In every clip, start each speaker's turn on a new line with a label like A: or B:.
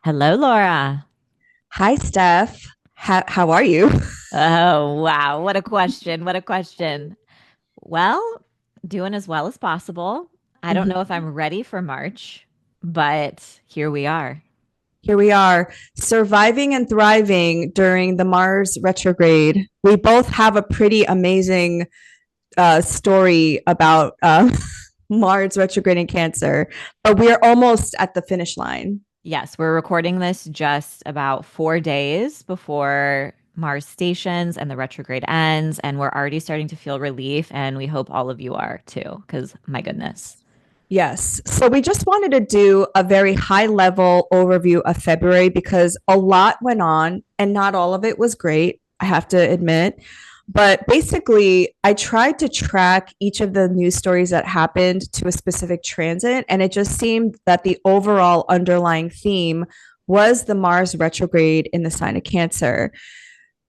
A: Hello, Laura.
B: Hi, Steph. How are you?
A: Oh, wow. What a question. What a question. Well, doing as well as possible. I don't know if
B: Mhm.
A: I'm ready for March, but here we are.
B: Here we are, surviving and thriving during the Mars retrograde. We both have a pretty amazing story about Mars retrograde in Cancer, but we are almost at the finish line.
A: Yes, we're recording this just about 4 days before Mars stations and the retrograde ends, and we're already starting to feel relief, and we hope all of you are too, because my goodness.
B: Yes. So we just wanted to do a very high level overview of February because a lot went on and not all of it was great, I have to admit. But basically, I tried to track each of the news stories that happened to a specific transit, and it just seemed that the overall underlying theme was the Mars retrograde in the sign of Cancer,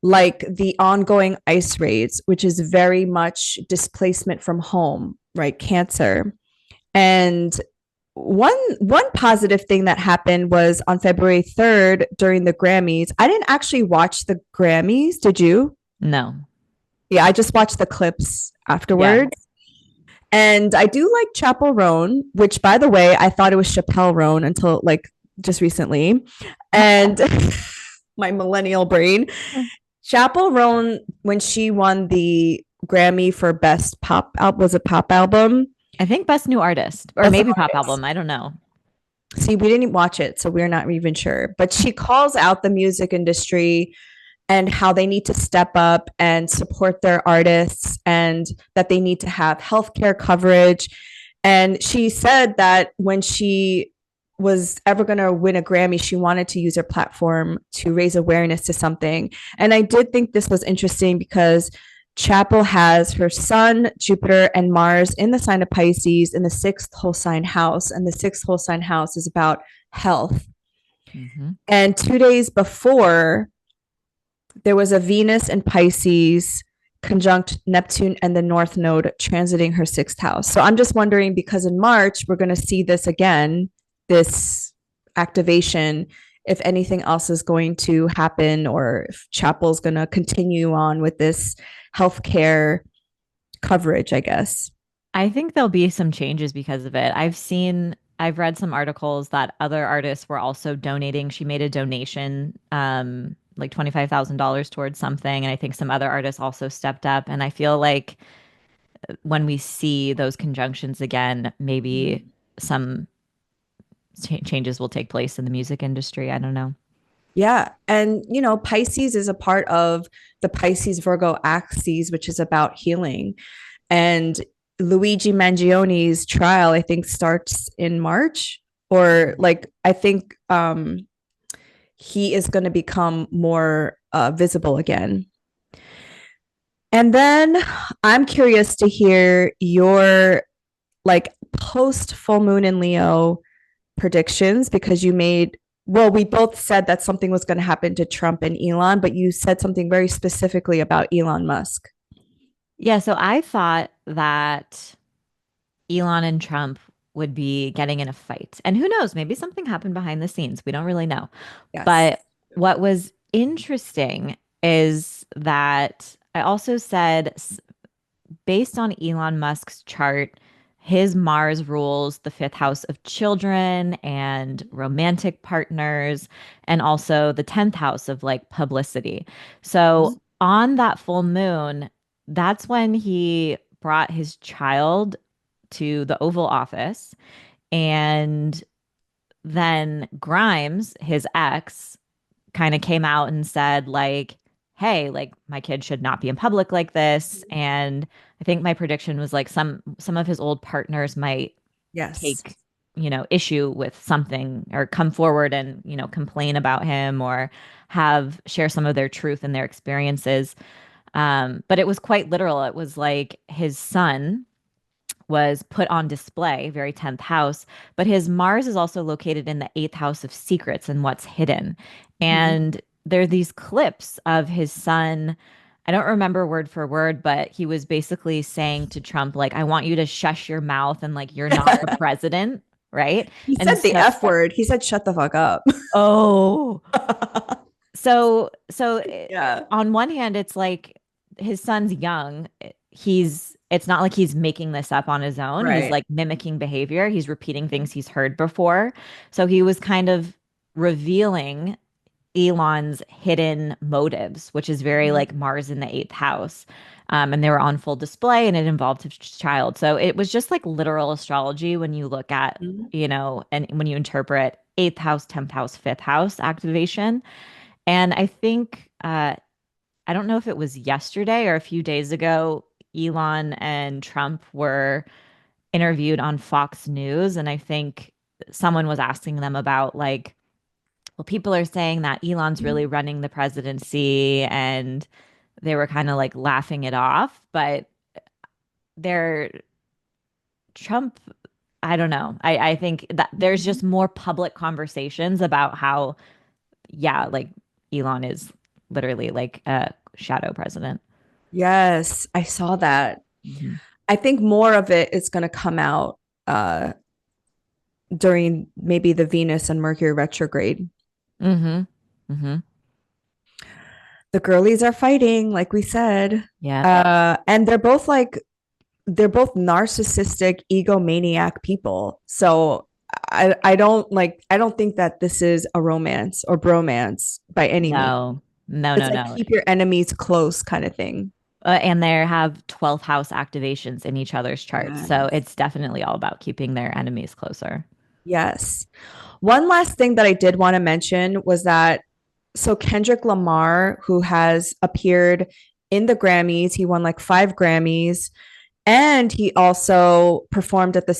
B: like the ongoing ice raids, which is very much displacement from home, right? Cancer. And one positive thing that happened was on February 3rd during the Grammys. I didn't actually watch the Grammys. Did you?
A: No.
B: Yeah, I just watched the clips
A: Yeah.
B: afterwards. And I do like Chapel Roan, which by the way, I thought it was Chappelle Roan until like just recently. And my millennial brain. Chapel Roan, when she won the Grammy for best pop album, was a pop album.
A: I think Best New Artist, or
B: Best
A: maybe Pop
B: artist.
A: Album. I don't know.
B: See, we didn't watch it, so we're not even sure. But she calls out the music industry and how they need to step up and support their artists and that they need to have healthcare coverage. And she said that when she was ever going to win a Grammy, she wanted to use her platform to raise awareness to something. And I did think this was interesting because Chapel has her sun, Jupiter, and Mars in the sign of Pisces in the sixth whole sign house. And the sixth whole sign house is about health.
A: Hmm.
B: And 2 days before, there was a Venus in Pisces conjunct Neptune and the North Node transiting her sixth house. So I'm just wondering because in March, we're going to see this again, this activation, if anything else is going to happen or if Chapel's going to continue on with this healthcare coverage, I guess.
A: I think there'll be some changes because of it. I've read some articles that other artists were also donating. She made a donation, like $25,000 towards something. And I think some other artists also stepped up. And I feel like when we see those conjunctions again, maybe some changes will take place in the music industry. I don't know.
B: Yeah. And, you know, Pisces is a part of the Pisces Virgo axis, which is about healing. And Luigi Mangione's trial, I think, starts in March, or like, I think he is going to become more visible again. And then I'm curious to hear your like post full moon in Leo predictions because you made, well, we both said that something was going to happen to Trump and Elon, but you said something very specifically about Elon Musk.
A: Yeah, so I thought that Elon and Trump would be getting in a fight. And who knows, maybe something happened behind the scenes. We don't really know.
B: Yes.
A: But what was interesting is that I also said, based on Elon Musk's chart, his Mars rules the fifth house of children and romantic partners, and also the 10th house of like publicity. So on that full moon, that's when he brought his child to the Oval Office. And then Grimes, his ex, kind of came out and said, like, hey, like my kid should not be in public like this. And I think my prediction was like some of his old partners might
B: Yes.
A: take, issue with something or come forward and, complain about him or have share some of their truth and their experiences. But it was quite literal. It was like his son was put on display, very 10th house, but his Mars is also located in the eighth house of secrets and what's hidden.
B: Mhm.
A: And there are these clips of his son. I don't remember word for word, but he was basically saying to Trump, like, I want you to shush your mouth and like, you're not the president. right?
B: He
A: And
B: said the
A: so,
B: F word. He said, shut the fuck up.
A: oh, so
B: Yeah.
A: on one hand, it's like his son's young. It's not like he's making this up on his own. He's
B: Right.
A: like mimicking behavior. He's repeating things he's heard before. So he was kind of revealing Elon's hidden motives, which is very like Mars in the eighth house. And they were on full display and it involved his child. So it was just like literal astrology when you look at,
B: Mhm.
A: and when you interpret eighth house, 10th house, fifth house activation. And I think, I don't know if it was yesterday or a few days ago, Elon and Trump were interviewed on Fox News. And I think someone was asking them about like, well, people are saying that Elon's really running the presidency, and they were kind of like laughing it off. But they're Trump, I don't know. I think that there's just more public conversations about how, yeah, like Elon is literally like a shadow president.
B: Yes, I saw that.
A: Hmm.
B: I think more of it is going to come out uh, during maybe the Venus and Mercury retrograde.
A: Hmm. Hmm.
B: The girlies are fighting, like we said.
A: Yeah.
B: And they're both narcissistic, egomaniac people. So I don't think that this is a romance or bromance by any means.
A: No, no,
B: It's
A: no,
B: like
A: no.
B: keep your enemies close kind of thing.
A: And they have 12th house activations in each other's charts. So
B: Yes.
A: it's definitely all about keeping their enemies closer.
B: Yes. One last thing that I did want to mention was that so Kendrick Lamar, who has appeared in the Grammys, he won like 5 Grammys, and he also performed at the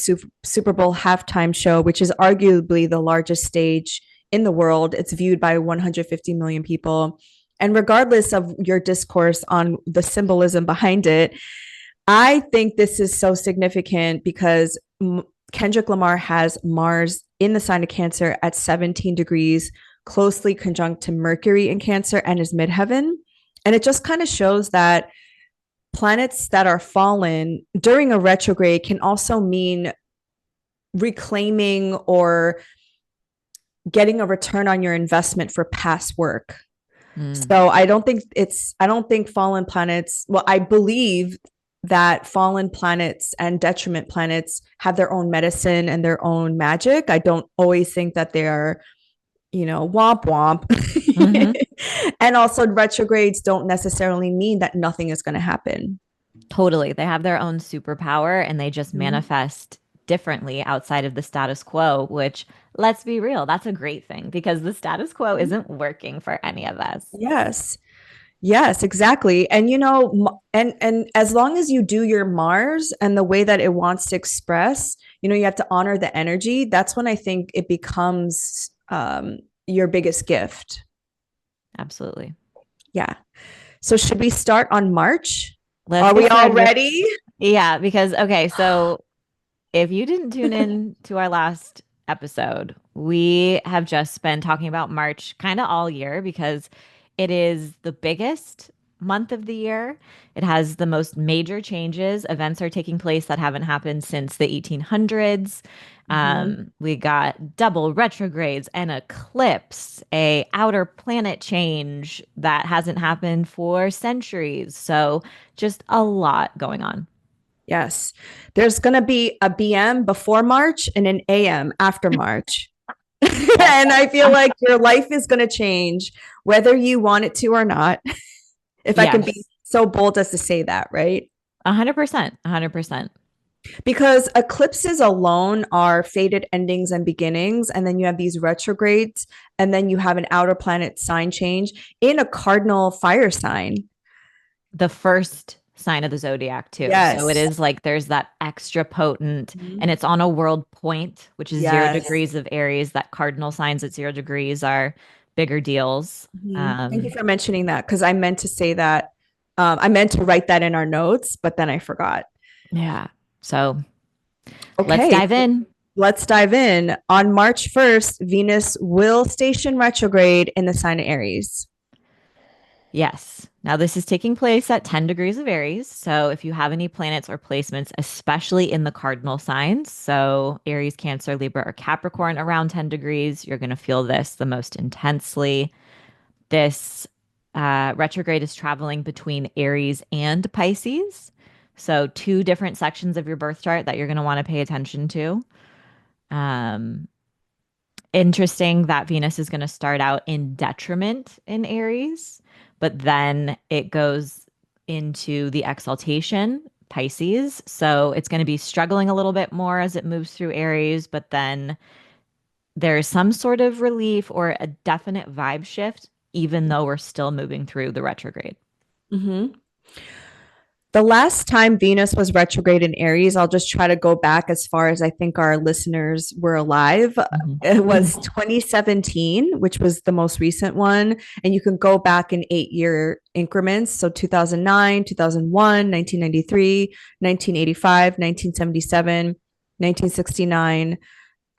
B: Super Bowl halftime show, which is arguably the largest stage in the world. It's viewed by 150 million people. And regardless of your discourse on the symbolism behind it, I think this is so significant because Kendrick Lamar has Mars in the sign of Cancer at 17 degrees, closely conjunct to Mercury in Cancer and his midheaven. And it just kind of shows that planets that are fallen during a retrograde can also mean reclaiming or getting a return on your investment for past work.
A: Mm.
B: So I don't think fallen planets, well, I believe that fallen planets and detriment planets have their own medicine and their own magic. I don't always think that they are, womp womp.
A: Hmm.
B: And also, retrogrades don't necessarily mean that nothing is going to happen.
A: Totally. They have their own superpower and they just
B: Mhm.
A: manifest differently outside of the status quo, which, let's be real, that's a great thing because the status quo isn't working for any of us.
B: Yes. Yes, exactly. And and as long as you do your Mars and the way that it wants to express, you have to honor the energy. That's when I think it becomes your biggest gift.
A: Absolutely.
B: Yeah. So should we start on March?
A: Let's
B: Are
A: get
B: we all
A: started with,
B: ready?
A: yeah, because, okay, so if you didn't tune in to our last episode, we have just been talking about March kind of all year because it is the biggest month of the year. It has the most major changes. Events are taking place that haven't happened since the 1800s.
B: Mhm.
A: We got double retrogrades, an eclipse, a outer planet change that hasn't happened for centuries. So just a lot going on.
B: Yes. There's going to be a BM before March and an AM after March.
A: Yes.
B: And I feel like your life is going to change whether you want it to or not. If I can be
A: Yes.
B: so bold as to say that, right?
A: 100%. 100%.
B: Because eclipses alone are faded endings and beginnings. And then you have these retrogrades, and then you have an outer planet sign change in a cardinal fire sign.
A: The first sign of the zodiac, too. So it
B: Yes.
A: is like there's that extra potent, and
B: Mhm.
A: it's on a world point, which is zero
B: Yes.
A: degrees of Aries. That cardinal signs at 0 degrees are bigger deals.
B: Thank you for mentioning that because I meant to say that. I meant to write that in our notes, but then I forgot.
A: Yeah. So let's
B: Okay,
A: dive in.
B: let's dive in. On March 1st, Venus will station retrograde in the sign of Aries.
A: Yes. Now, this is taking place at 10 degrees of Aries. So, if you have any planets or placements, especially in the cardinal signs, so Aries, Cancer, Libra, or Capricorn around 10 degrees, you're going to feel this the most intensely. This retrograde is traveling between Aries and Pisces. So, two different sections of your birth chart that you're going to want to pay attention to. Um, Interesting that Venus is going to start out in detriment in Aries, but then it goes into the exaltation, Pisces. So it's going to be struggling a little bit more as it moves through Aries, but then there's some sort of relief or a definite vibe shift, even though we're still moving through the retrograde.
B: Mm-hmm. The last time Venus was retrograde in Aries, I'll just try to go back as far as I think our listeners were alive.
A: Mhm.
B: It was 2017, which was the most recent one. And you can go back in 8 year increments. So 2009, 2001, 1993, 1985, 1977, 1969.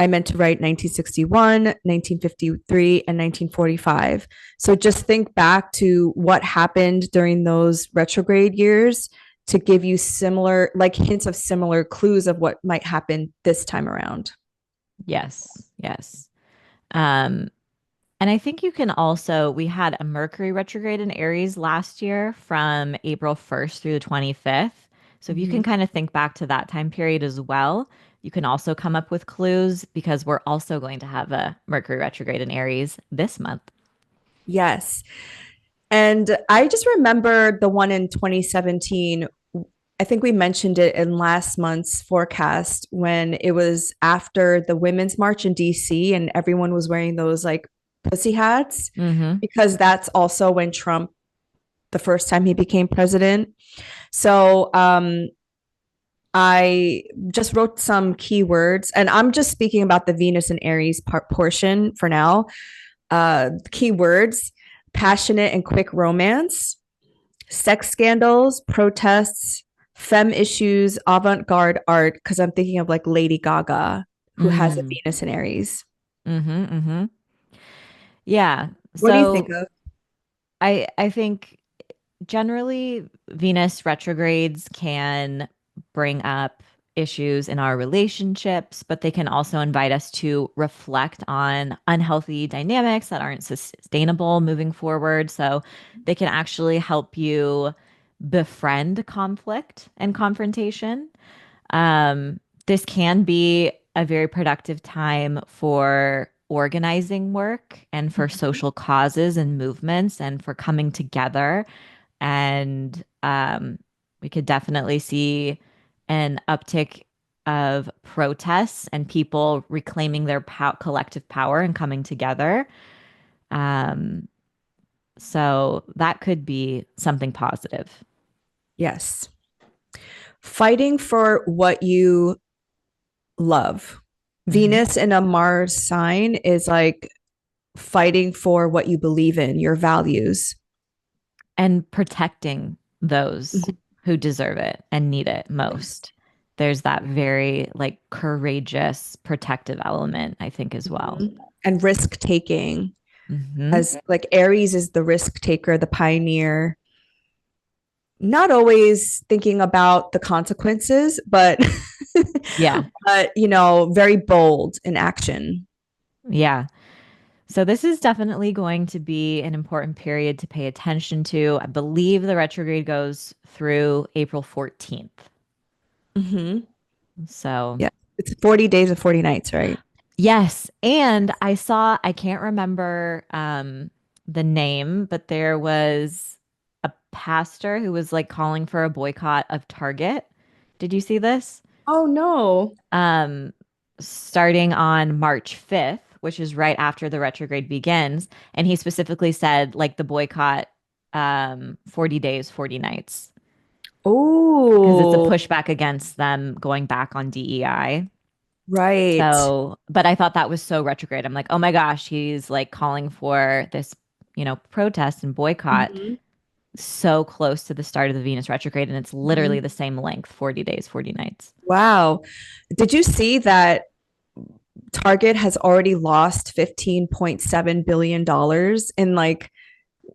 B: I meant to write 1961, 1953, and 1945. So just think back to what happened during those retrograde years to give you similar, like hints of similar clues of what might happen this time around.
A: Yes, yes. Um, And I think you can also, we had a Mercury retrograde in Aries last year from April 1st through the 25th. So if you can
B: Mm-hmm.
A: kind of think back to that time period as well, you can also come up with clues because we're also going to have a Mercury retrograde in Aries this month.
B: Yes. And I just remember the one in 2017. I think we mentioned it in last month's forecast when it was after the Women's March in DC and everyone was wearing those like pussy hats,
A: Hmm.
B: because that's also when Trump, the first time he became president. So I just wrote some keywords, and I'm just speaking about the Venus and Aries portion for now. Keywords: passionate and quick romance, sex scandals, protests, femme issues, avant garde art. Because I'm thinking of like Lady Gaga, who has a
A: Mm.
B: Venus in Aries.
A: Hmm. Hmm. Yeah.
B: What do you think
A: So
B: of?
A: I think generally Venus retrogrades can bring up issues in our relationships, but they can also invite us to reflect on unhealthy dynamics that aren't sustainable moving forward. So they can actually help you befriend conflict and confrontation. This can be a very productive time for organizing work and for
B: Mhm.
A: social causes and movements and for coming together. And we could definitely see an uptick of protests and people reclaiming their collective power and coming together. Um, so that could be something positive.
B: Yes. Fighting for what you love.
A: Mhm.
B: Venus in a Mars sign is like fighting for what you believe in, your values.
A: And protecting those
B: Mhm.
A: who deserve it and need it
B: Yes.
A: most. There's that very like courageous protective element, I think, as well.
B: Mhm. And risk taking,
A: Hmm.
B: as like Aries is the risk taker, the pioneer, not always thinking about the consequences, but
A: Yeah.
B: very bold in action.
A: Yeah. So this is definitely going to be an important period to pay attention to. I believe the retrograde goes through April 14th.
B: Mm-hmm.
A: So
B: Yeah. It's 40 days and 40 nights, right?
A: yes, and I saw, I can't remember the name, but there was a pastor who was like calling for a boycott of Target. Did you see this?
B: Oh, no.
A: Um Starting on March 5th, which is right after the retrograde begins, and he specifically said like the boycott 40 days, 40 nights because it's a
B: Oh,
A: pushback against them going back on DEI.
B: right.
A: So, but I thought that was so retrograde. I'm like, oh my gosh, he's like calling for this, protest and boycott
B: Mhm.
A: so close to the start of the Venus retrograde. And it's literally
B: Mhm.
A: the same length, 40 days, 40 nights.
B: Wow. Did you see that Target has already lost $15.7 billion in like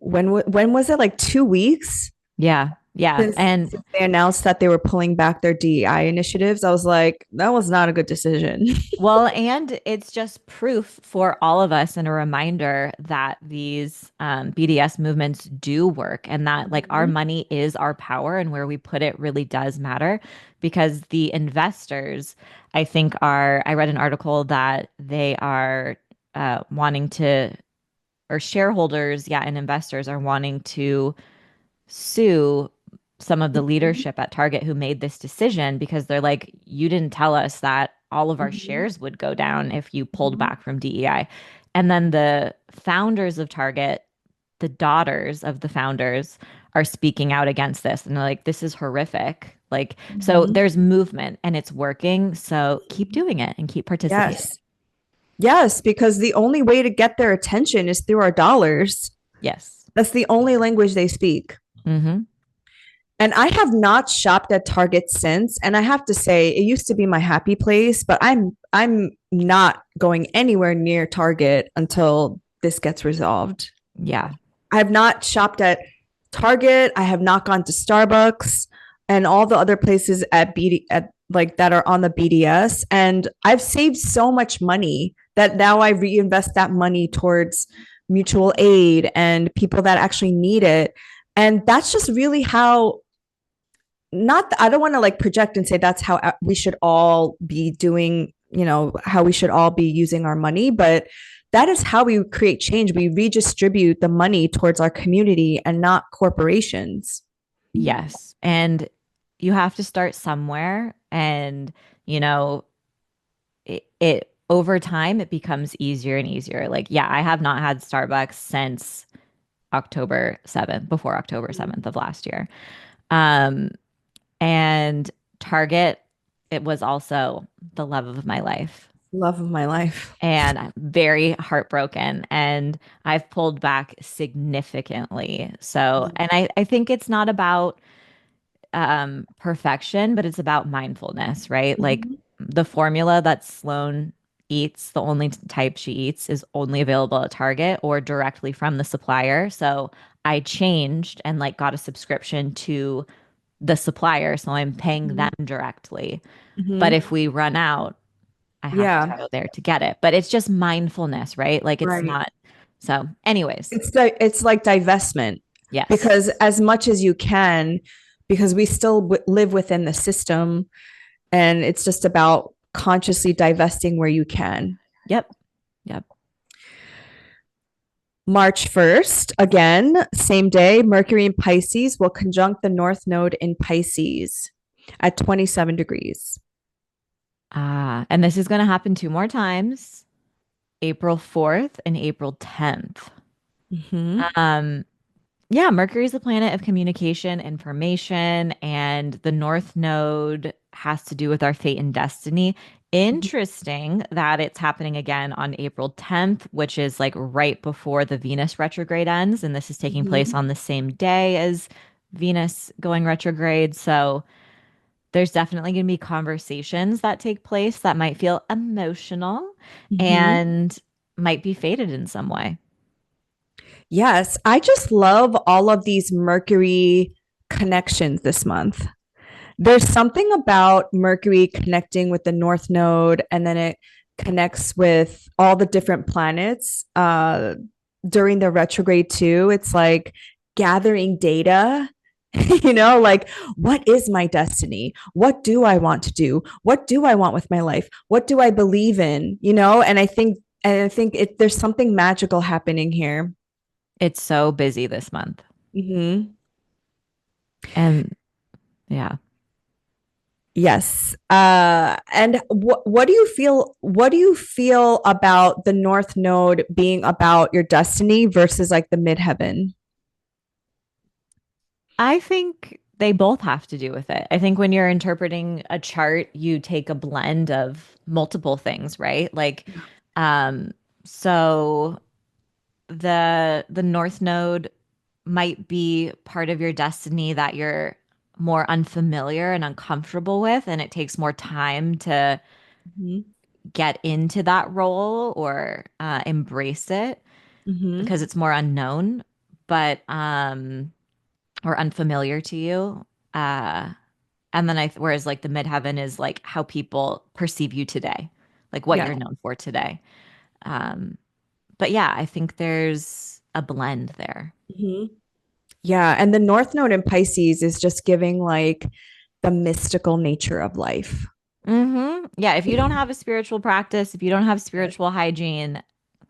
B: when was it, like 2 weeks
A: Yeah. Yeah. And
B: since they announced that they were pulling back their DEI initiatives? I was like, that was not a good decision.
A: well, and it's just proof for all of us and a reminder that these BDS movements do work and that like our
B: Mhm.
A: money is our power and where we put it really does matter because the investors, I think, I read an article that they are wanting to, or shareholders, yeah, and investors are wanting to sue some of the
B: Mhm.
A: leadership at Target who made this decision because they're like, you didn't tell us that all of our
B: Mhm.
A: shares would go down if you pulled
B: Mhm.
A: back from DEI. And then the founders of Target, the daughters of the founders, are speaking out against this. And they're like, this is horrific. Like, so
B: Mhm.
A: there's movement and it's working. So keep doing it and keep participating.
B: Yes. Yes, because the only way to get their attention is through our dollars.
A: Yes.
B: That's the only language they speak.
A: Mm-hmm.
B: And I have not shopped at Target since. And I have to say, it used to be my happy place, but I'm not going anywhere near Target until this gets resolved.
A: Yeah.
B: I have not shopped at Target. I have not gone to Starbucks and all the other places at BD at like that are on the BDS. And I've saved so much money that now I reinvest that money towards mutual aid and people that actually need it. And that's just really how, not I don't want to like project and say that's how we should all be doing, how we should all be using our money, but that is how we create change. We redistribute the money towards our community and not corporations.
A: Yes. And you have to start somewhere. And, you know, it over time, it becomes easier and easier. Like, yeah, I have not had Starbucks since October 7th, before October 7th of last year. Um, and Target, it was also the love of my life.
B: Love of my life.
A: And I'm very heartbroken. And I've pulled back significantly. So, and I think it's not about perfection, but it's about mindfulness, right? Like
B: Mm-hmm.
A: the formula that Sloan eats, the only type she eats, is only available at Target or directly from the supplier. So I changed and like got a subscription to the supplier, so I'm paying them directly. But
B: Mm-hmm.
A: if we run out, I have to
B: Yeah.
A: go there to get it. But it's just mindfulness, right? Like it's
B: Right.
A: not. So, anyways,
B: It's like divestment,
A: yes.
B: because as much as you can, because we still live within the system, and it's just about consciously divesting where you can.
A: Yep. Yep.
B: March 1st, again, same day, Mercury in Pisces will conjunct the North Node in Pisces at 27 degrees.
A: And this is going to happen two more times. April 4th and April 10th.
B: Mm-hmm.
A: Um, yeah, Mercury is the planet of communication, information, and the North Node has to do with our fate and destiny. Interesting that it's happening again on April 10th, which is like right before the Venus retrograde ends. And this is taking place
B: Mm-hmm.
A: on the same day as Venus going retrograde. So there's definitely going to be conversations that take place that might feel emotional
B: Mm-hmm.
A: and might be fated in some way.
B: Yes, I just love all of these Mercury connections this month. There's something about Mercury connecting with the North Node, and then it connects with all the different planets during the retrograde too. It's like gathering data, like, what is my destiny? What do I want to do? What do I want with my life? What do I believe in? And I think there's something magical happening here.
A: It's so busy this month.
B: Mm-hmm.
A: And yeah,
B: Yes. And what do you feel? What do you feel about the North Node being about your destiny versus like the midheaven?
A: I think they both have to do with it. I think when you're interpreting a chart, you take a blend of multiple things, right? Like, um, so the North Node might be part of your destiny that you're more unfamiliar and uncomfortable with, and it takes more time to
B: Mm-hmm.
A: get into that role or embrace it
B: Mm-hmm.
A: because it's more unknown. but or unfamiliar to you. Uh and then whereas like the midheaven is like how people perceive you today, like what
B: Yeah.
A: you're known for today. Um but yeah, I think there's a blend there.
B: Mhm. Yeah. And the North Node in Pisces is just giving like the mystical nature of life.
A: Yeah, if you don't have a spiritual practice, if you don't have spiritual hygiene,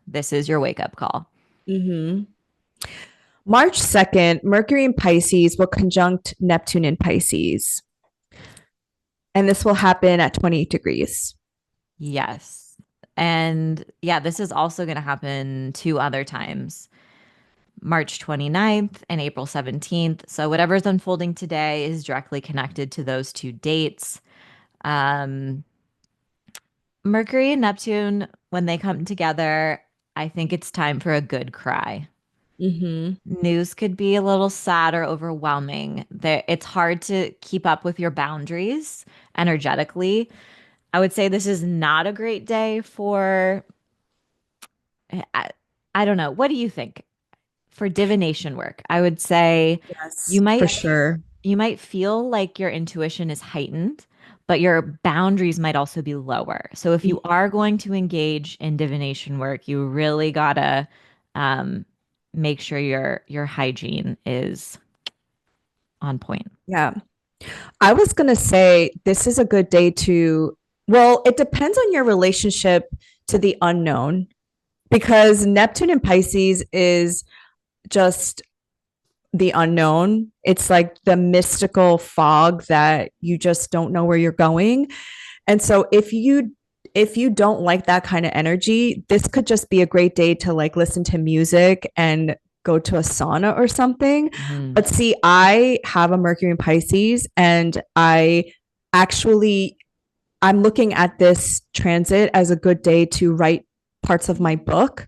A: this is your wake up call.
B: Mm-hmm. March 2nd, Mercury in Pisces will conjunct Neptune in Pisces. And this will happen at 28 degrees.
A: Yes. And yeah, this is also going to happen two other times, March 29th and April 17th. So whatever's unfolding today is directly connected to those two dates. Um, Mercury and Neptune, when they come together, I think it's time for a good cry.
B: Mm-hmm.
A: News could be a little sad or overwhelming. It's hard to keep up with your boundaries energetically. I would say this is not a great day for, I, I don't know. What do you think? For divination work, I would say you
B: Yes, for
A: might
B: sure.
A: you might feel like your intuition is heightened, but your boundaries might also be lower. So if you are going to engage in divination work, you really gotta um, make sure your hygiene is on point.
B: Yeah. I was going to say this is a good day to, well, it depends on your relationship to the unknown because Neptune in Pisces is just the unknown. It's like the mystical fog that you just don't know where you're going. And so if you don't like that kind of energy, this could just be a great day to like listen to music and go to a sauna or something.
A: Mhm.
B: But see, I have a Mercury in Pisces and actually I'm looking at this transit as a good day to write parts of my book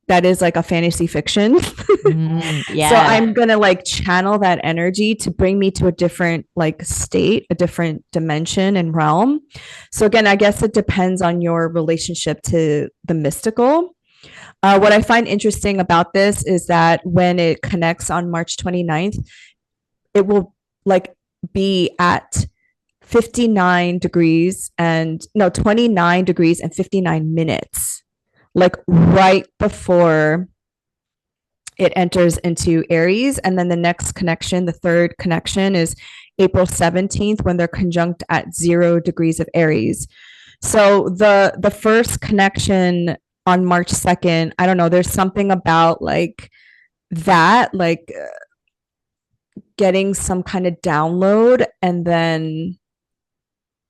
B: that is like a fantasy fiction. So
A: Yeah.
B: I'm going to like channel that energy to bring me to a different like state, a different dimension and realm. So again, I guess it depends on your relationship to the mystical. What I find interesting about this is that when it connects on March 29th, it will like be at 59 degrees and no 29 degrees and 59 minutes, like right before it enters into Aries. And then the next connection, the third connection, is April 17th when they're conjunct at 0 degrees of Aries. So the first connection on March 2nd, I don't know, there's something about like that, like getting some kind of download and then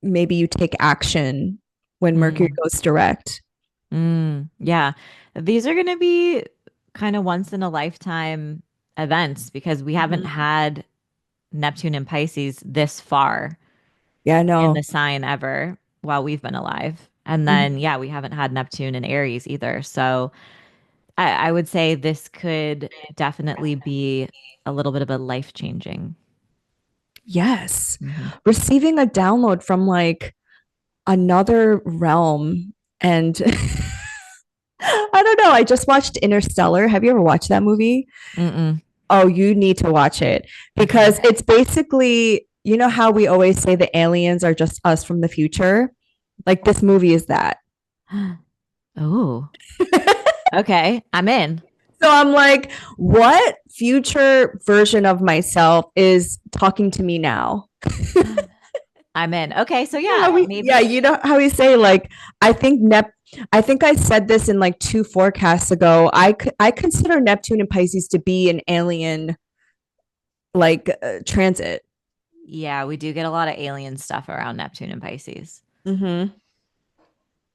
B: maybe you take action when Mercury
A: Mm,
B: goes direct.
A: yeah. These are going to be kind of once in a lifetime events because we haven't
B: Mm-hmm.
A: had Neptune and Pisces this far
B: Yeah,
A: in
B: no.
A: the sign ever while we've been alive. And then,
B: Mm-hmm.
A: yeah, we haven't had Neptune and Aries either. So I would say this could definitely be a little bit of a life changing.
B: Yes.
A: Hmm.
B: Receiving a download from like another realm. And I don't know. I just watched Interstellar. Have you ever watched that movie?
A: Mm-mm.
B: Oh, you need to watch it
A: Okay.
B: because it's basically, you know, how we always say the aliens are just us from the future? Like this movie is that.
A: Oh, okay. I'm in.
B: So I'm like, what future version of myself is talking to me now?
A: I'm in. Okay. So
B: You know how
A: yeah,
B: yeah,
A: maybe.
B: you know how we say like, I think I think I said this in like two forecasts ago. I consider Neptune and Pisces to be an alien like transit.
A: Yeah, we do get a lot of alien stuff around Neptune and Pisces.
B: Mm-hmm.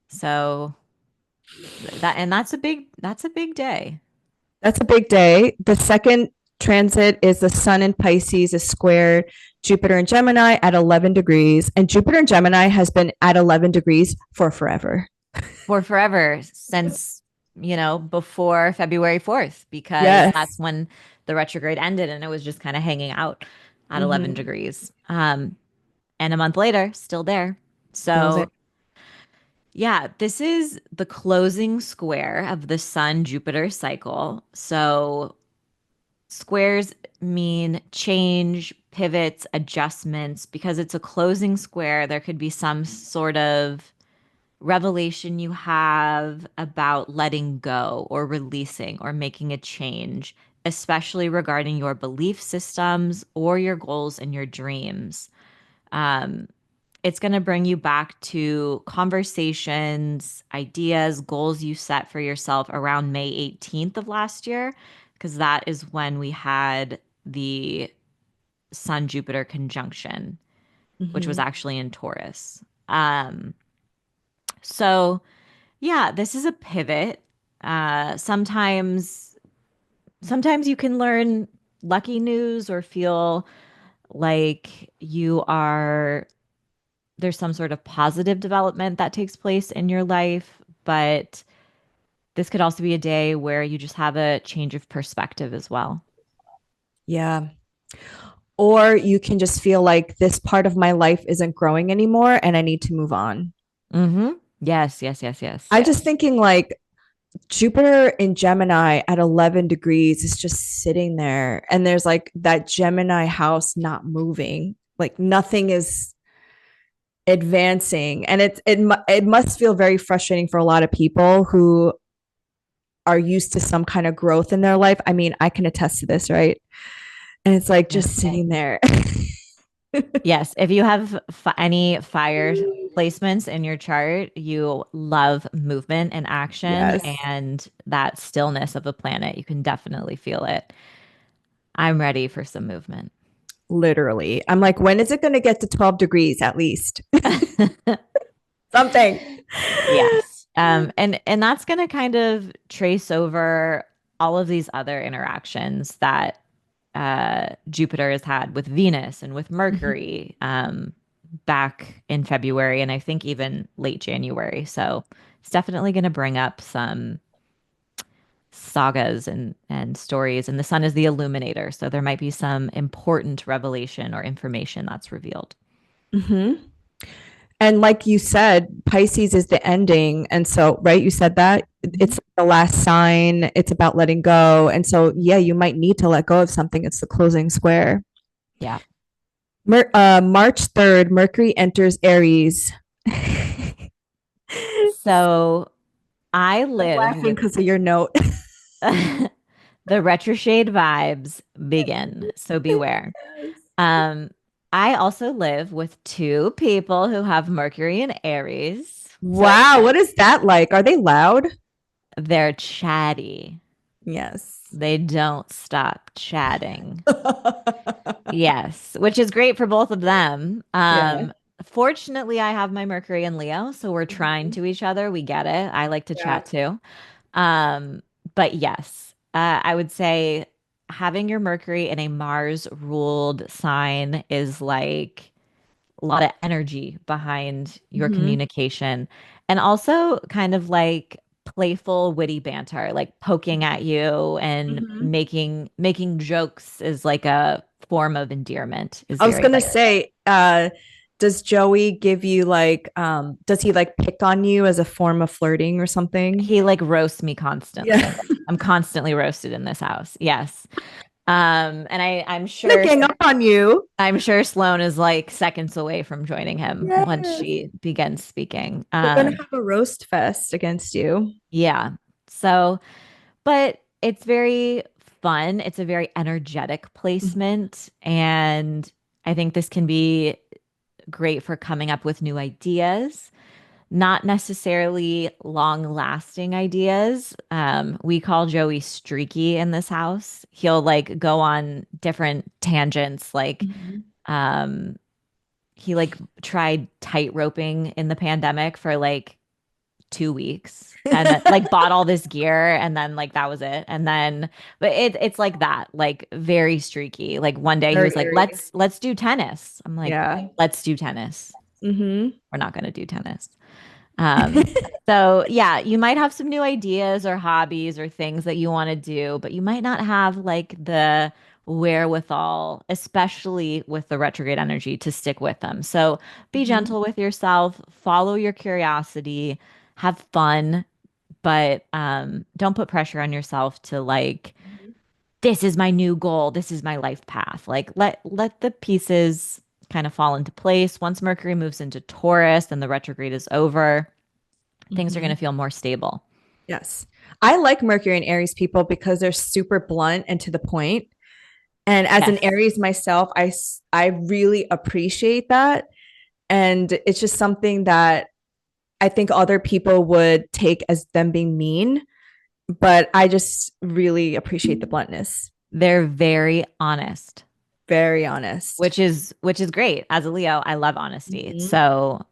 A: So that's a big day.
B: That's a big day. The second transit is the Sun in Pisces is squared Jupiter and Gemini at 11 degrees, and Jupiter and Gemini has been at 11 degrees for forever.
A: For forever since, before February 4th, because that's
B: Yes.
A: when the retrograde ended and it was just kind of hanging out at 11
B: Mm-hmm.
A: degrees. And a month later, still there.
B: Still there.
A: So, yeah, this is the closing square of the Sun Jupiter cycle. So, Squares mean change, pivots, adjustments. Because it's a closing square, there could be some sort of revelation you have about letting go or releasing or making a change, especially regarding your belief systems or your goals and your dreams. Um, it's going to bring you back to conversations, ideas, goals you set for yourself around May 18th of last year, because that is when we had the Sun Jupiter conjunction, which was
B: Mm-hmm.
A: actually in Taurus. So, yeah, this is a pivot. Sometimes you can learn lucky news or feel like there's some sort of positive development that takes place in your life, but this could also be a day where you just have a change of perspective as well.
B: Yeah. Or you can just feel like this part of my life isn't growing anymore and I need to move on.
A: Mm-hmm. Yes, yes, yes, yes.
B: I just thinking like Jupiter in Gemini at 11 degrees is just sitting there and there's like that Gemini house not moving. Like nothing is advancing and it must feel very frustrating for a lot of people who are used to some kind of growth in their life. I mean, I can attest to this, right? And it's like
A: Yeah.
B: just sitting there.
A: Yes, if you have any fire placements in your chart, you love movement and action
B: Yes,
A: and that stillness of the planet. You can definitely feel it. I'm ready for some movement.
B: literally. I'm like, when is it going to get to 12 degrees at least? Something.
A: Yes. And that's going to kind of trace over all of these other interactions that Jupiter has had with Venus and with
B: Mhm.
A: Mercury back in February and I think even late January. So it's definitely going to bring up some sagas and stories. And the sun is the illuminator, so there might be some important revelation or information that's revealed.
B: Mhm. And like you said, Pisces is the ending. And so, right, you said that
A: Mhm.
B: it's the last sign, it's about letting go. And so, yeah, you might need to let go of something. It's the closing square.
A: Yeah.
B: March 3rd, Mercury enters Aries.
A: So I
B: I'm
A: live
B: laughing
A: with
B: because of your note.
A: the retrograde vibes begin, so beware. Um, I also live with two people who have Mercury and Aries.
B: Wow, what is that like? Are they loud?
A: They're chatty.
B: Yes.
A: They don't stop chatting. Yes, which is great for both of them.
B: Yeah.
A: Fortunately, I have my Mercury in Leo, so we're trying
B: Mhm.
A: to each other. We get it. I like to
B: Yeah.
A: chat too. Um, but yes, I would say having your Mercury in a Mars ruled sign is like a lot of energy behind your
B: Mhm.
A: communication and also kind of like playful witty banter like poking at you and
B: Mhm.
A: making jokes is like a form of endearment is
B: I was
A: very
B: gonna
A: like
B: say, does Joey give you like, does he like pick on you as a form of flirting or something?
A: he like roasts me
B: Yeah.
A: constantly. I'm constantly roasted in this house. Yes. And I'm sure
B: Picking up on you.
A: Sloane is like seconds away from joining him once
B: Yes.
A: she begins speaking.
B: We're gonna have a roast fest against you.
A: Yeah. So but it's very fun. It's a very energetic
B: Mhm.
A: placement. And I think this can be great for coming up with new ideas, not necessarily long lasting ideas. We call Joey streaky in this house. He'll like go on different tangents.
B: Mhm.
A: Um, he like tried tight roping in the pandemic for like 2 weeks and then like bought all this gear and then like that was it and then but it's like that like very streaky like one day he
B: Very
A: was like
B: eerie.
A: let's do tennis. I'm like
B: Yeah.
A: let's do tennis.
B: Hmm.
A: We're not going to do tennis. um so yeah, you might have some new ideas or hobbies or things that you want to do but you might not have like the wherewithal, especially with the retrograde energy, to stick with them. So be
B: Hmm.
A: gentle with yourself, follow your curiosity, have fun, but don't put pressure on yourself to like this is my new goal. This is my life path. Like let the pieces kind of fall into place. Once Mercury moves into Taurus and the retrograde is over, things are going
B: Mhm.
A: to feel more stable.
B: Yes. I like Mercury and Aries people because they're super blunt and to the point. And as an
A: Yes.
B: Aries myself, I really appreciate that. And it's just something that I think other people would take as them being mean, but I just really appreciate the bluntness.
A: They're very honest,
B: Very honest.
A: which is great. As a Leo, I love honesty.
B: Mm-hmm.
A: So,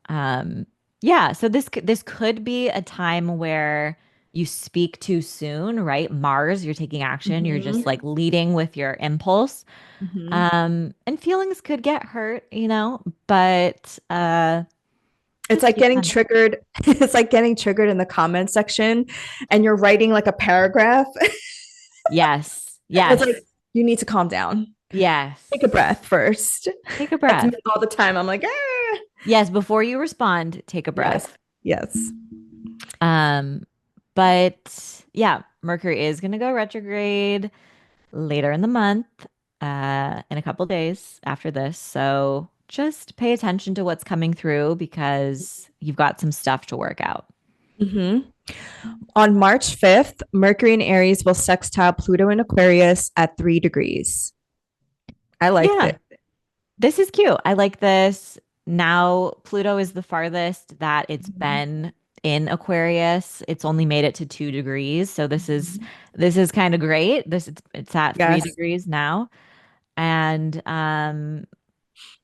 A: yeah, so this could be a time where you speak too soon, right? Mars, you're taking action, you're just
B: Mm-hmm.
A: like leading with your impulse.
B: Mm-hmm.
A: And feelings could get hurt, but
B: It's
A: just
B: like
A: keep
B: getting
A: on.
B: triggered. It's like getting triggered in the comment section and you're writing like a paragraph.
A: Yes.
B: It's like,
A: Yes.
B: you need to calm down. Take a
A: Yes.
B: breath first.
A: Take a
B: That's me
A: breath.
B: all the time. I'm like, ah.
A: Yes, before you respond, take a
B: Yes.
A: breath.
B: Yes.
A: Um, but yeah, Mercury is going to go retrograde later in the month, in a couple days after this. So just pay attention to what's coming through because you've got some stuff to work out.
B: Mm-hmm. On March 5th, Mercury in Aries will sextile Pluto in Aquarius at 3 degrees. I liked
A: Yeah,
B: it.
A: this is cute. I like this. Now Pluto is the farthest that it's
B: Mhm.
A: been in Aquarius. It's only made it to 2 degrees. So this is
B: Mhm.
A: this is kind of great. It's at three
B: Yes.
A: degrees now. And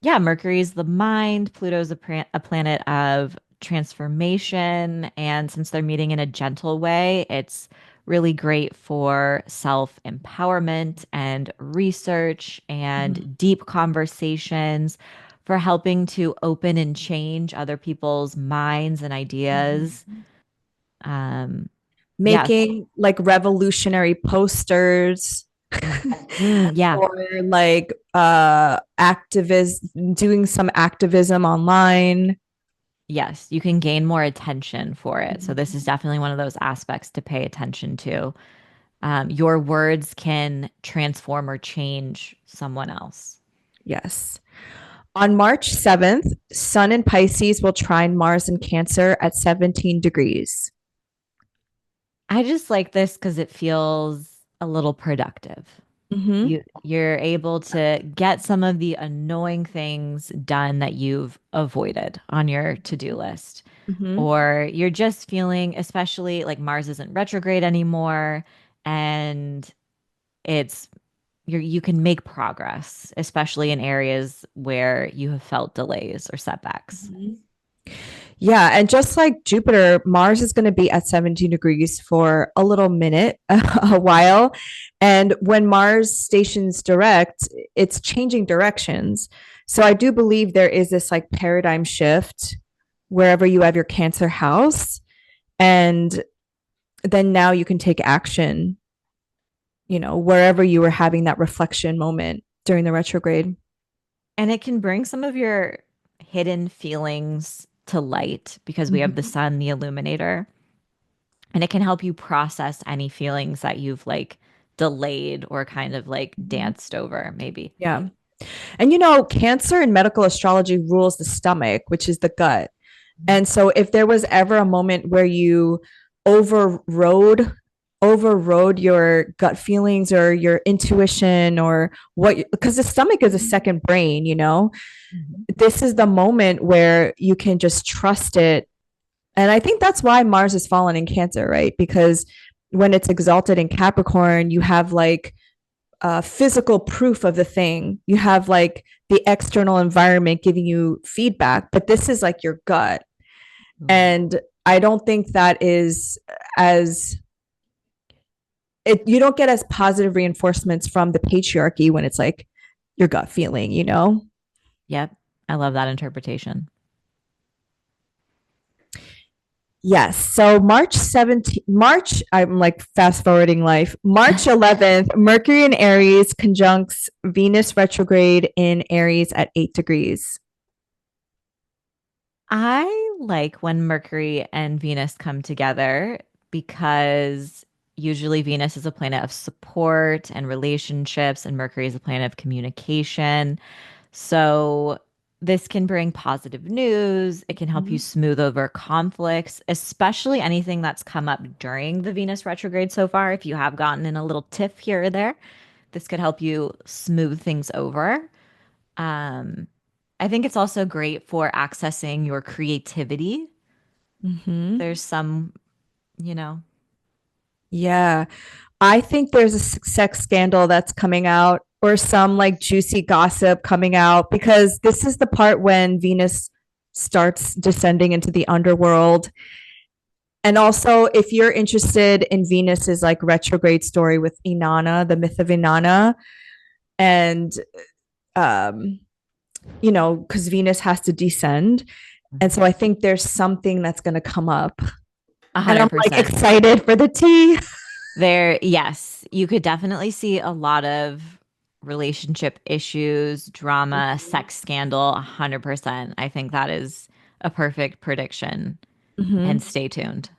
A: yeah, Mercury's the mind, Pluto's a planet of transformation. And since they're meeting in a gentle way, it's really great for self-empowerment and research
B: Mhm.
A: and deep conversations, for helping to open and change other people's minds and ideas.
B: Mhm.
A: Um, yes.
B: Making like revolutionary posters
A: Yeah.
B: or like activists doing some activism online.
A: Yes, you can gain more attention for it. So this is
B: Mhm.
A: definitely one of those aspects to pay attention to. Your words can transform or change someone else.
B: Yes. On March 7th, Sun in Pisces will trine Mars in Cancer at 17 degrees.
A: I just like this because it feels a little productive.
B: Mm-hmm.
A: You're able to get some of the annoying things done that you've avoided on your to-do list.
B: Mm-hmm.
A: Or you're just feeling, especially like Mars isn't retrograde anymore, and it's you can make progress, especially in areas where you have felt delays or setbacks.
B: Mm-hmm. Yeah, and just like Jupiter, Mars is going to be at 17 degrees for a little minute, a while. And when Mars stations direct, it's changing directions. So I do believe there is this like paradigm shift wherever you have your Cancer house. And then now you can take action, wherever you were having that reflection moment during the retrograde.
A: And it can bring some of your hidden feelings to light because we have the
B: Mm-hmm.
A: sun, the illuminator, and it can help you process any feelings that you've like delayed or kind of like
B: Mm-hmm.
A: danced over, maybe.
B: Yeah. And Cancer in medical astrology rules the stomach, which is the gut. And so if there was ever a moment where you overrode overrode your gut feelings or your intuition or what, because the stomach is a second brain,
A: Mhm.
B: this is the moment where you can just trust it. And I think that's why Mars has fallen in Cancer, right? Because when it's exalted in Capricorn, you have like physical proof of the thing. You have like the external environment giving you feedback, but this is like your gut.
A: Right.
B: And I don't think that is as you don't get as positive reinforcements from the patriarchy when it's like your gut feeling.
A: Yep. I love that interpretation.
B: Yes. So March 17th, I'm like fast forwarding life. March 11th, Mercury in Aries conjuncts Venus retrograde in Aries at 8 degrees.
A: I like when Mercury and Venus come together because Usually, Venus is a planet of support and relationships, and Mercury is a planet of communication. So, this can bring positive news. It can help you
B: Mhm.
A: smooth over conflicts, especially anything that's come up during the Venus retrograde so far. If you have gotten in a little tiff here or there, this could help you smooth things over. Um, I think it's also great for accessing your creativity.
B: Mhm.
A: There's some, you know,
B: Yeah. I think there's a sex scandal that's coming out or some like juicy gossip coming out because this is the part when Venus starts descending into the underworld. And also, if you're interested in Venus's like retrograde story with Inanna, the myth of Inanna, and um, because Venus has to descend. And so I think there's something that's going to come up. And I'm like
A: 100%.
B: excited for the tea.
A: There, yes, you could definitely see a lot of relationship issues, drama, sex scandal, 100%. I think that is a perfect prediction. And
B: Mm-hmm.
A: stay tuned.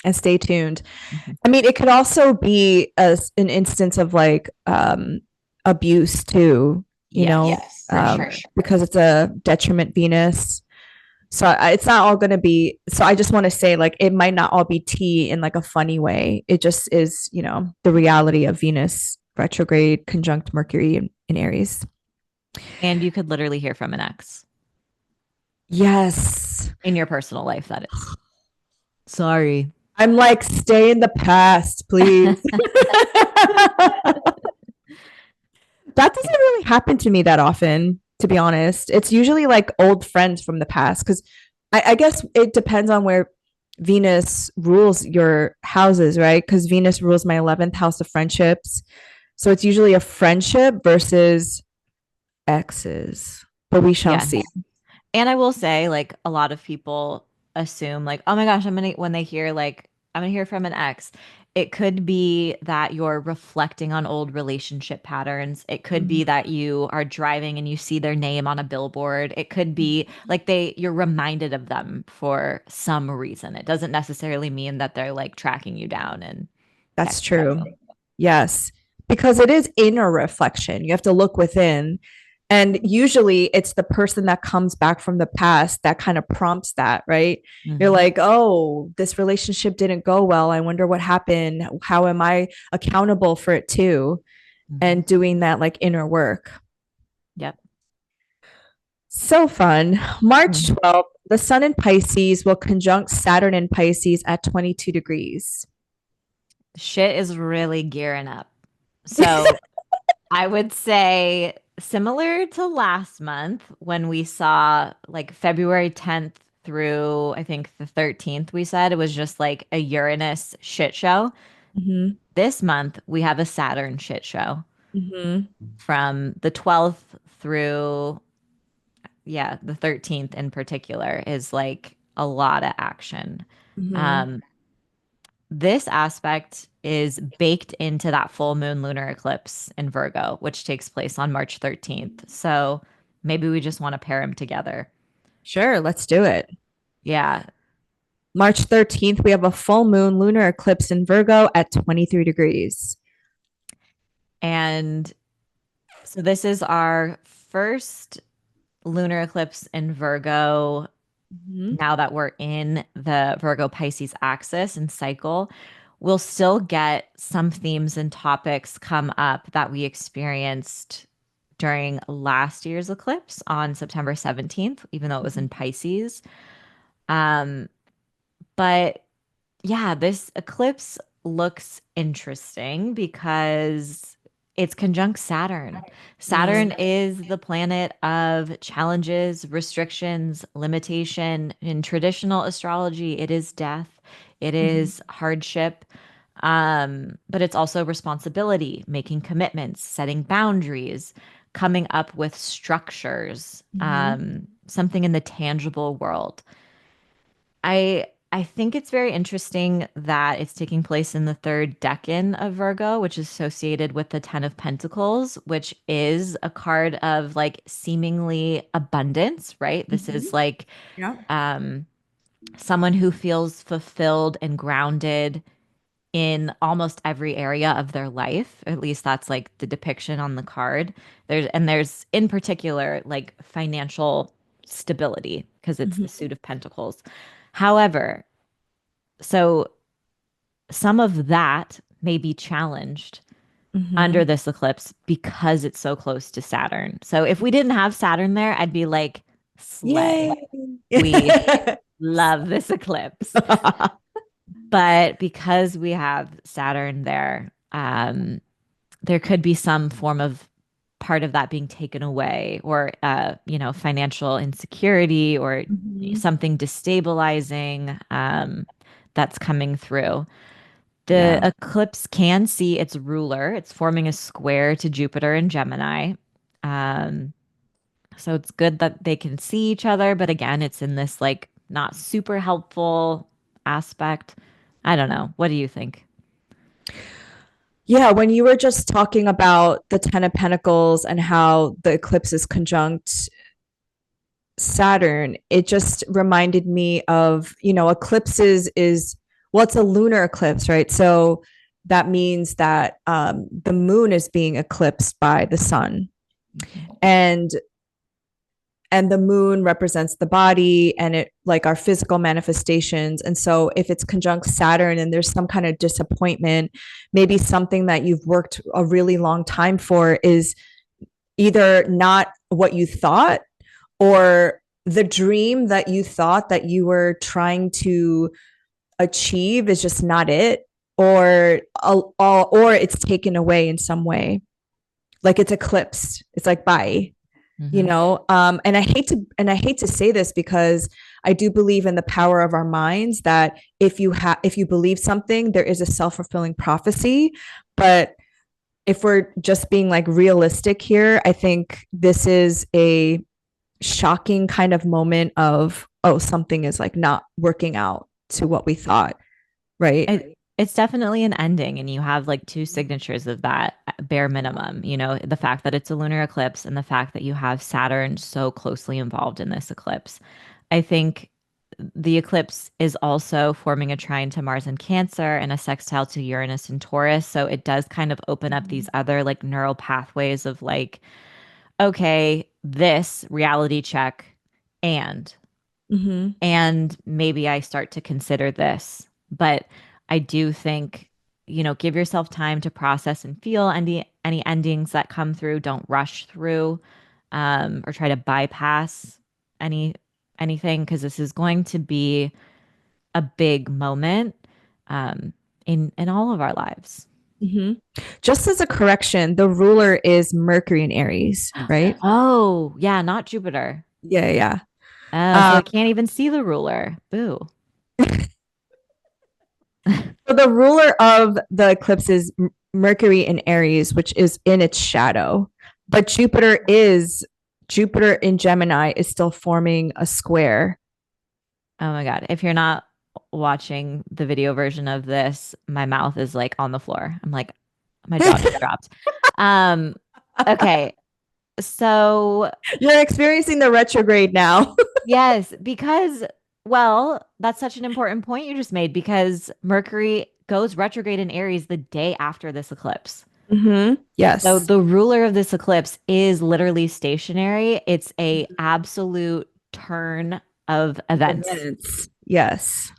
B: And stay tuned.
A: Mhm.
B: I mean, it could also be an instance of like abuse too,
A: Yes, for sure.
B: because it's a detriment Venus. So it's not all going to be. So I just want to say, like, it might not all be tea in like a funny way. It just is, the reality of Venus retrograde conjunct Mercury in Aries.
A: And you could literally hear from an ex
B: Yes.
A: in your personal life, that is. Sorry.
B: I'm like, stay in the past, please. That doesn't really happen to me that often, to be honest. It's usually like old friends from the past because I guess it depends on where Venus rules your houses, right? Because Venus rules my 11th house of friendships. So it's usually a friendship versus exes, but we shall see.
A: Yes. And I will say, like, a lot of people assume, like, oh my gosh, when they hear, like, I'm gonna hear from an ex, it could be that you're reflecting on old relationship patterns. It could be that you are driving and you see their name on a billboard. It could be like you're reminded of them for some reason. It doesn't necessarily mean that they're like tracking you down and
B: That's
A: texting
B: true.
A: you.
B: Yes, because it is inner reflection. You have to look within. And usually it's the person that comes back from the past that kind of prompts that, right? You're
A: Hmm.
B: like, oh, this relationship didn't go well. I wonder what happened. How am I accountable for it too?
A: Hmm.
B: And doing that like inner work.
A: Yep.
B: So fun. March
A: Mhm.
B: 12th, the sun in Pisces will conjunct Saturn in Pisces at 22 degrees.
A: Shit is really gearing up. So I would say similar to last month when we saw like February 10th through I think the 13th, we said it was just like a Uranus shit show.
B: Mm-hmm.
A: This month we have a Saturn shit show
B: Mm-hmm.
A: from the 12th through, yeah, the 13th in particular is like a lot of action.
B: Mm-hmm.
A: Um, This aspect is baked into that full moon lunar eclipse in Virgo, which takes place on March 13th. So maybe we just want to pair them together.
B: Sure, let's do it.
A: Yeah.
B: March 13th, we have a full moon lunar eclipse in Virgo at 23 degrees.
A: And so this is our first lunar eclipse in Virgo
B: Mm-hmm.
A: now that we're in the Virgo Pisces axis and cycle. We'll still get some themes and topics come up that we experienced during last year's eclipse on September 17th, even though it was in Pisces. Um, but yeah, this eclipse looks interesting because it's conjunct Saturn.
B: Mm-hmm.
A: Saturn is the planet of challenges, restrictions, limitation. In traditional astrology, it is death, it
B: Mm-hmm.
A: is hardship, but it's also responsibility, making commitments, setting boundaries, coming up with structures,
B: Mm-hmm.
A: something in the tangible world. I think it's very interesting that it's taking place in the third decan of Virgo, which is associated with the Ten of Pentacles, which is a card of like seemingly abundance, right? This
B: Mm-hmm.
A: is like
B: Yeah.
A: um someone who feels fulfilled and grounded in almost every area of their life. At least that's like the depiction on the card. There's in particular like financial stability because it's the
B: Mhm.
A: suit of pentacles. However, so some of that may be challenged under
B: Mhm.
A: this eclipse because it's so close to Saturn. So if we didn't have Saturn there, I'd be like, slay.
B: Yay.
A: We love this eclipse. But because we have Saturn there, there could be some form of part of that being taken away, or financial insecurity, or
B: Mhm.
A: something destabilizing that's coming through. The
B: Yeah.
A: eclipse can see its ruler. It's forming a square to Jupiter and Gemini. Um, so it's good that they can see each other, but again, it's in this like not super helpful aspect. I don't know. What do you think?
B: Yeah, when you were just talking about the Ten of Pentacles and how the eclipse is conjunct Saturn, it just reminded me of, eclipses is, well, it's a lunar eclipse, right? So that means that the moon is being eclipsed by the sun.
A: Mhm.
B: And the moon represents the body and it like our physical manifestations. And so if it's conjunct Saturn and there's some kind of disappointment, maybe something that you've worked a really long time for is either not what you thought, or the dream that you thought that you were trying to achieve is just not it, or it's taken away in some way, like it's eclipsed, it's like bye,
A: Mhm.
B: and I hate to say this because I do believe in the power of our minds, that if you believe something, there is a self-fulfilling prophecy. But if we're just being like realistic here, I think this is a shocking kind of moment of, oh, something is like not working out to what we thought, right?
A: It's definitely an ending, and you have like two signatures of that bare minimum. The fact that it's a lunar eclipse and the fact that you have Saturn so closely involved in this eclipse. I think the eclipse is also forming a trine to Mars and Cancer and a sextile to Uranus and Taurus. So it does kind of open up these other like neural pathways of like, okay, this reality check, and
B: Mm-hmm.
A: maybe I start to consider this. But I do think, give yourself time to process and feel any endings that come through. Don't rush through, or try to bypass any anything, because this is going to be a big moment um, in all of our lives.
B: Mm-hmm. Just as a correction, the ruler is Mercury in Aries, right?
A: Oh, yeah, not Jupiter.
B: Yeah, yeah.
A: So
B: Um,
A: it can't even see the ruler. Boo.
B: so the ruler of the eclipse is Mercury in Aries, which is in its shadow. But Jupiter in Gemini is still forming a square.
A: Oh my God. If you're not watching the video version of this, my mouth is like on the floor. I'm like, my jaw just dropped. Um, okay. So,
B: You're experiencing the retrograde now.
A: yes, because, well, that's such an important point you just made, because Mercury goes retrograde in Aries the day after this eclipse.
B: Mm-hmm.
A: So
B: Yes.
A: the ruler of this eclipse is literally stationary. It's a absolute turn of events.
B: Events. Yes.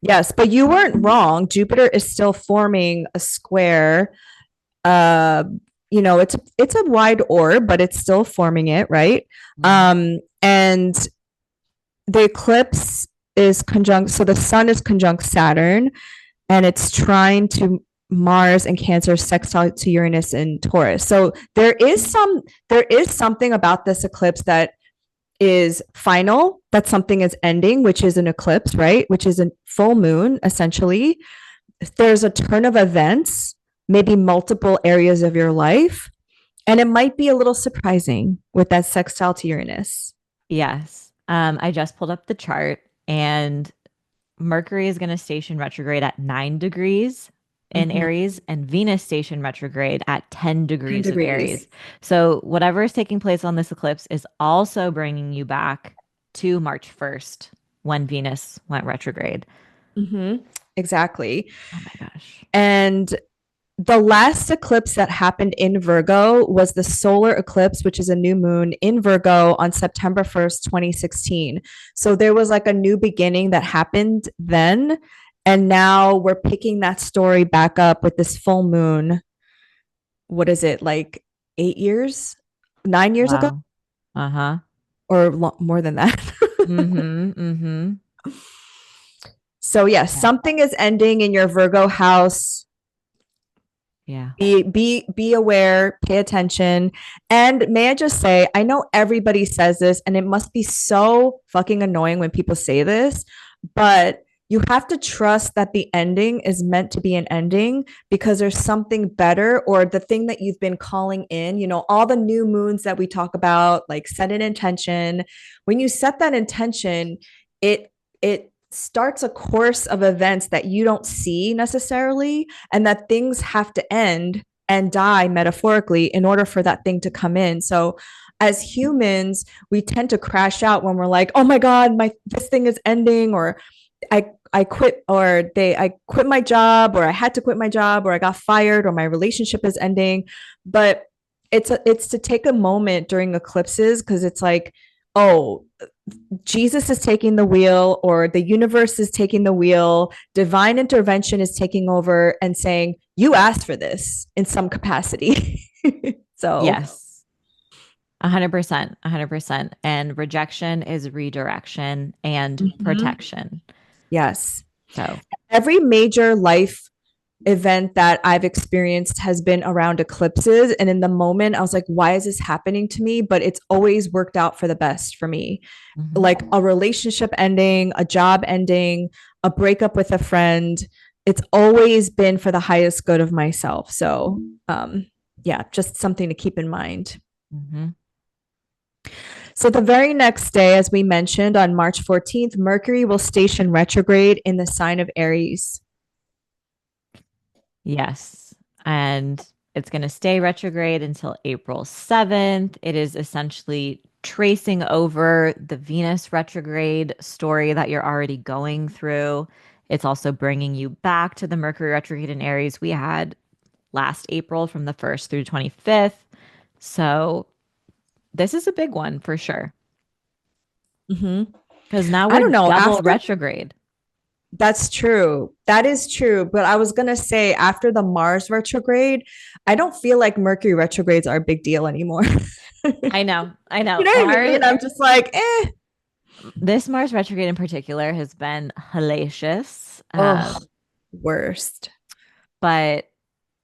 B: Yes, but you weren't wrong. Jupiter is still forming a square. Uh, it's a wide orb, but it's still forming it, right?
A: Mhm.
B: And the eclipse is conjunct, so the sun is conjunct Saturn, and it's trying to Mars and Cancer, sextile to Uranus and Taurus. So there is something about this eclipse that is final, that something is ending, which is an eclipse, right? Which is a full moon, essentially. There's a turn of events, maybe multiple areas of your life. And it might be a little surprising with that sextile to Uranus.
A: Yes. I just pulled up the chart, and Mercury is going to station retrograde at 9 degrees in
B: Mm-hmm.
A: Aries, and Venus station retrograde at 10
B: 10
A: degrees of
B: degrees.
A: Aries. So whatever is taking place on this eclipse is also bringing you back to March 1st when Venus went retrograde.
B: Mm-hmm. exactly.
A: Oh my gosh.
B: And the last eclipse that happened in Virgo was the solar eclipse, which is a new moon in Virgo on September 1st, 2016. So there was like a new beginning that happened then. And now we're picking that story back up with this full moon. What is it, like 8 years, 9 years ago,
A: Wow. Uh-huh.
B: or more than that?
A: Mm-hmm. Mm-hmm.
B: So, yes,
A: Yeah.
B: something is ending in your Virgo house.
A: Yeah.
B: Be aware, pay attention. And may I just say, I know everybody says this and it must be so fucking annoying when people say this, but you have to trust that the ending is meant to be an ending because there's something better, or the thing that you've been calling in, all the new moons that we talk about, like set an intention. When you set that intention, it starts a course of events that you don't see necessarily, and that things have to end and die metaphorically in order for that thing to come in. So as humans, we tend to crash out when we're like, oh my God, my this thing is ending, or I quit, or I quit my job, or I had to quit my job, or I got fired, or my relationship is ending. But it's to take a moment during eclipses, because it's like, oh, Jesus is taking the wheel, or the universe is taking the wheel, divine intervention is taking over and saying, you asked for this in some capacity. So,
A: Yes. 100%. 100%. And rejection is redirection and
B: mhm,
A: protection.
B: yes.
A: So,
B: Every major life event that I've experienced has been around eclipses. And in the moment, I was like, why is this happening to me? But it's always worked out for the best for me.
A: mhm.
B: Like a relationship ending, a job ending, a breakup with a friend. It's always been for the highest good of myself. So, yeah, just something to keep in mind.
A: Mhm.
B: So, the very next day, as we mentioned, on March 14th, Mercury will station retrograde in the sign of Aries.
A: Yes. And it's going to stay retrograde until April 7th. It is essentially tracing over the Venus retrograde story that you're already going through. It's also bringing you back to the Mercury retrograde in Aries we had last April from the 1st through 25th. So this is a big one for sure.
B: Mm-hmm.
A: Because now
B: I
A: we're
B: don't know.
A: double
B: After
A: retrograde.
B: That's true. That is true. But I was going to say, after the Mars retrograde, I don't feel like Mercury retrogrades are a big deal anymore.
A: I know. I
B: You
A: know.
B: know what I
A: Mars,
B: mean? I'm just like,
A: this Mars retrograde in particular has been hellacious.
B: oh, worst.
A: But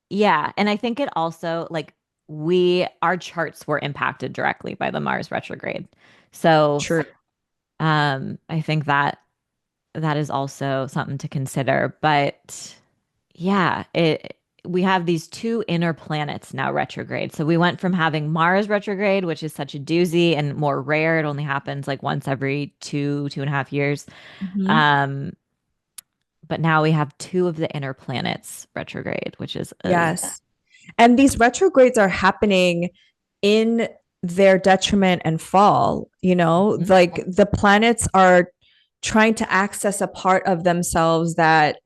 A: yeah, and I think it also like our charts were impacted directly by the Mars retrograde. So
B: True.
A: I think that is also something to consider. But yeah, it we have these two inner planets now retrograde. So we went from having Mars retrograde, which is such a doozy and more rare. It only happens like once every 2.5 years.
B: Mhm.
A: Um, but now we have two of the inner planets retrograde, which is
B: Yes. And these retrogrades are happening in their detriment and fall,
A: Mhm.
B: like the planets are trying to access a part of themselves that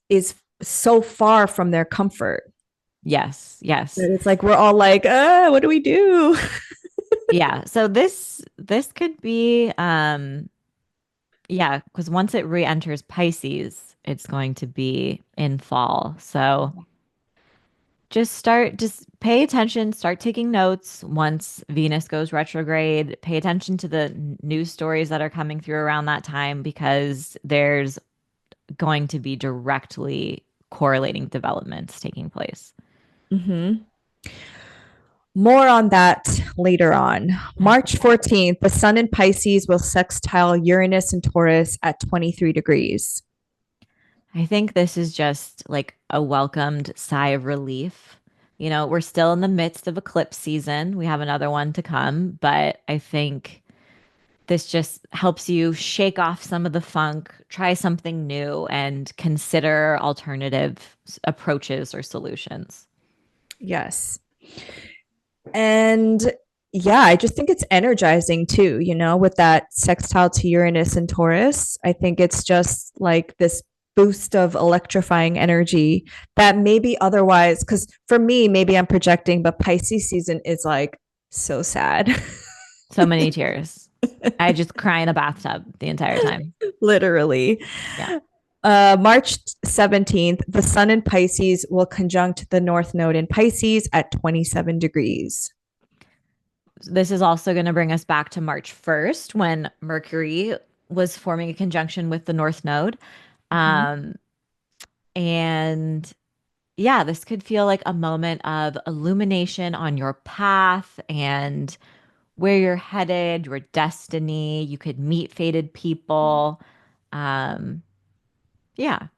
B: is so far from their comfort.
A: Yes, yes.
B: That it's like we're all like, what do we do?
A: Yeah. So this could be yeah, because once it re-enters Pisces, it's going to be in fall. So just pay attention, start taking notes once Venus goes retrograde. Pay attention to the news stories that are coming through around that time because there's going to be directly correlating developments taking place.
B: Mm-hmm. More on that later on. March 14th, the sun in Pisces will sextile Uranus and Taurus at 23 degrees.
A: I think this is just like a welcomed sigh of relief. We're still in the midst of eclipse season. We have another one to come, but I think this just helps you shake off some of the funk, try something new, and consider alternative approaches or solutions.
B: Yes. And yeah, I just think it's energizing too, with that sextile to Uranus and Taurus. I think it's just like this boost of electrifying energy that maybe otherwise, because for me, maybe I'm projecting, but Pisces season is like so sad.
A: So many tears. I just cry in a bathtub the entire time.
B: Literally.
A: Yeah.
B: March 17th, the sun in Pisces will conjunct the North Node in Pisces at 27 degrees.
A: This is also going to bring us back to March 1st when Mercury was forming a conjunction with the North Node.
B: Mm-hmm.
A: Um, and yeah, this could feel like a moment of illumination on your path and where you're headed, your destiny. You could meet fated people. Um, yeah,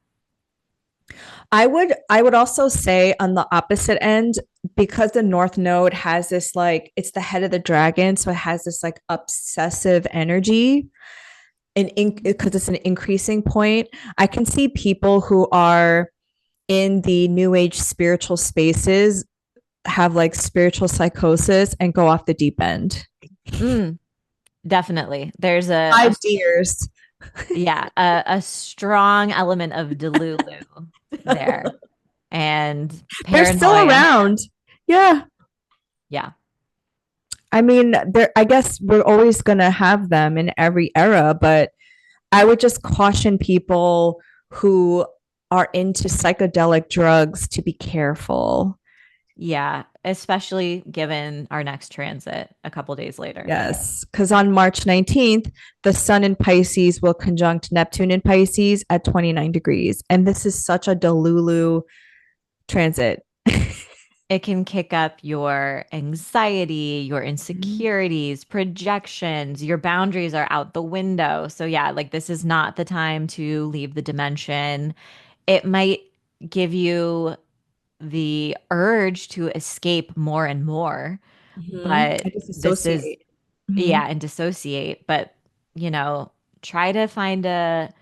B: I would also say on the opposite end, because the North Node has this like it's the head of the dragon, so it has this like obsessive energy and because it's an increasing point. I can see people who are in the new age spiritual spaces have like spiritual psychosis and go off the deep end.
A: mm, definitely. There's
B: Five years.
A: yeah, a strong element of Delulu there and
B: They're still
A: paranoia.
B: around. Yeah.
A: Yeah.
B: I mean, there I guess we're always gonna have them in every era, but I would just caution people who are into psychedelic drugs to be careful.
A: Yeah, especially given our next transit a couple days later.
B: Yes, because on March 19th, the sun in Pisces will conjunct Neptune in Pisces at 29 degrees. And this is such a Delulu transit.
A: It can kick up your anxiety, your insecurities, projections, your boundaries are out the window. So, yeah, like this is not the time to leave the dimension. It might give you the urge to escape more and more,
B: I
A: but this is,
B: disassociate.
A: yeah, and dissociate. But, you know, try to find a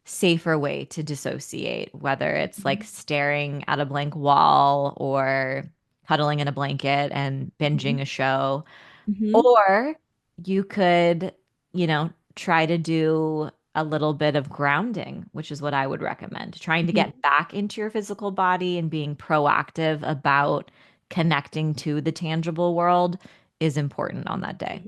A: safer way to dissociate, whether it's like staring at a blank wall or cuddling in a blanket and binging a show, or you could, try to do a little bit of grounding, which is what I would recommend. Trying to get back into your physical body and being proactive about connecting to the tangible world is important on that day.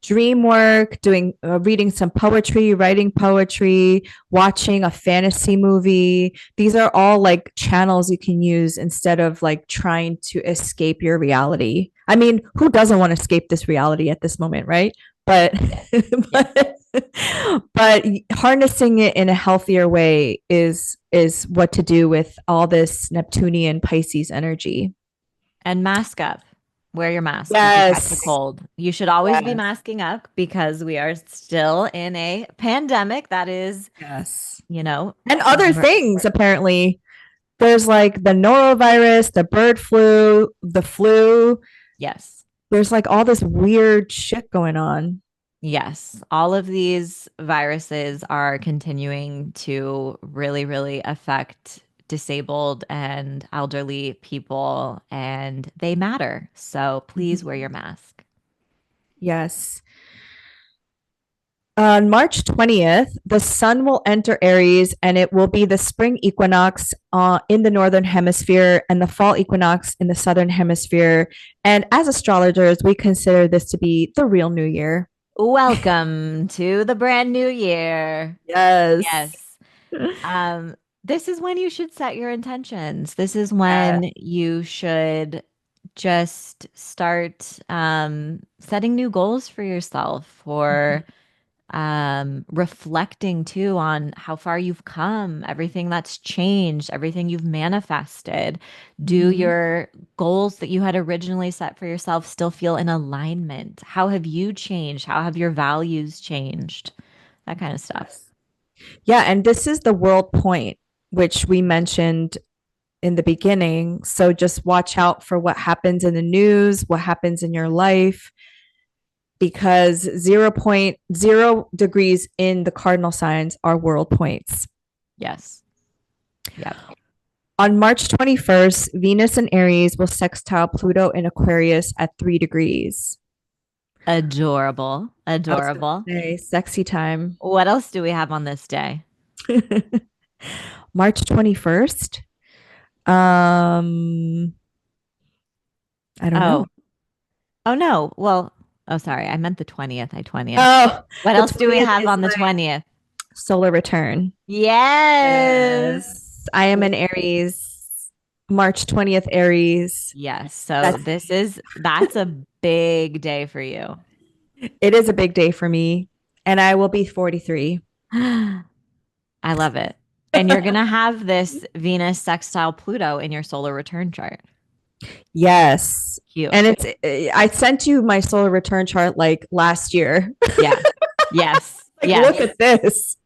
B: Dream work, doing reading some poetry, writing poetry, watching a fantasy movie. These are all like channels you can use instead of like trying to escape your reality. I mean, who doesn't want to escape this reality at this moment, right? But
A: Yes. Yes.
B: but but harnessing it in a healthier way is what to do with all this Neptunian Pisces energy.
A: And mask up. Wear your mask if you catch a
B: Yes.
A: cold. You should always be
B: Yes.
A: masking up because we are still in a pandemic that is,
B: Yes.
A: you know,
B: And other
A: mer-
B: things apparently. There's like the norovirus, the bird flu, the flu.
A: yes.
B: There's like all this weird shit going on.
A: Yes. All of these viruses are continuing to really, really affect disabled and elderly people, and they matter. So please wear your mask.
B: Yes. On March 20th, the sun will enter Aries and it will be the spring equinox in the northern hemisphere and the fall equinox in the southern hemisphere. And as astrologers, we consider this to be the real new year.
A: Welcome to the brand new year.
B: Yes.
A: Yes. Um, this is when you should set your intentions. This is
B: Yeah.
A: when you should just start setting new goals for yourself or reflecting too on how far you've come, everything that's changed, everything you've manifested. Do
B: Mhm.
A: your goals that you had originally set for yourself still feel in alignment? How have you changed? How have your values changed? That kind of stuff.
B: Yes. Yeah, and this is the world point, which we mentioned in the beginning. So just watch out for what happens in the news, what happens in your life, because 0.0 degrees in the cardinal signs are world points.
A: Yes. Yep.
B: On March 21st, Venus in Aries will sextile Pluto in Aquarius at 3 degrees.
A: Adorable.
B: I was going
A: Adorable.
B: to say, sexy time.
A: What else do we have on this day?
B: March 21st. Um, I don't know.
A: Oh, oh no. Well, oh, sorry. I meant the 20th. I 20th.
B: Oh,
A: What
B: the
A: else do we
B: 20th
A: have
B: is
A: on the
B: my
A: 20th?
B: solar return.
A: Yes.
B: Yes. I am an Aries. March 20th, Aries.
A: Yes. So
B: That's
A: that's a big day for you.
B: it is a big day for me. And I will be 43.
A: I love it. And you're going to have this Venus sextile Pluto in your solar return chart.
B: Yes.
A: Cute.
B: And I sent you my solar return chart like last year.
A: Yeah. Yes.
B: Like, look
A: Yes.
B: at this.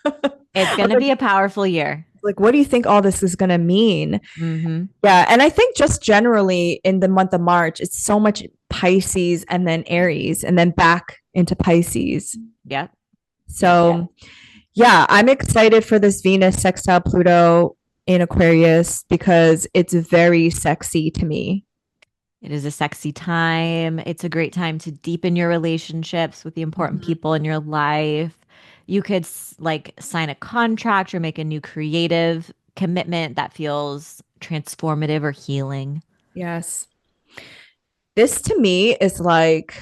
A: It's
B: I
A: going to
B: was
A: be a powerful year.
B: like, what do you think all this is going to mean?
A: Mm-hmm.
B: Yeah. And I think just generally in the month of March, it's so much Pisces and then Aries and then back into Pisces.
A: Yep. Yep.
B: So, yeah, I'm excited for this Venus sextile Pluto in Aquarius because it's very sexy to me.
A: It is a sexy time. It's a great time to deepen your relationships with the important
B: Mhm.
A: people in your life. You could like sign a contract or make a new creative commitment that feels transformative or healing.
B: Yes. This to me is like,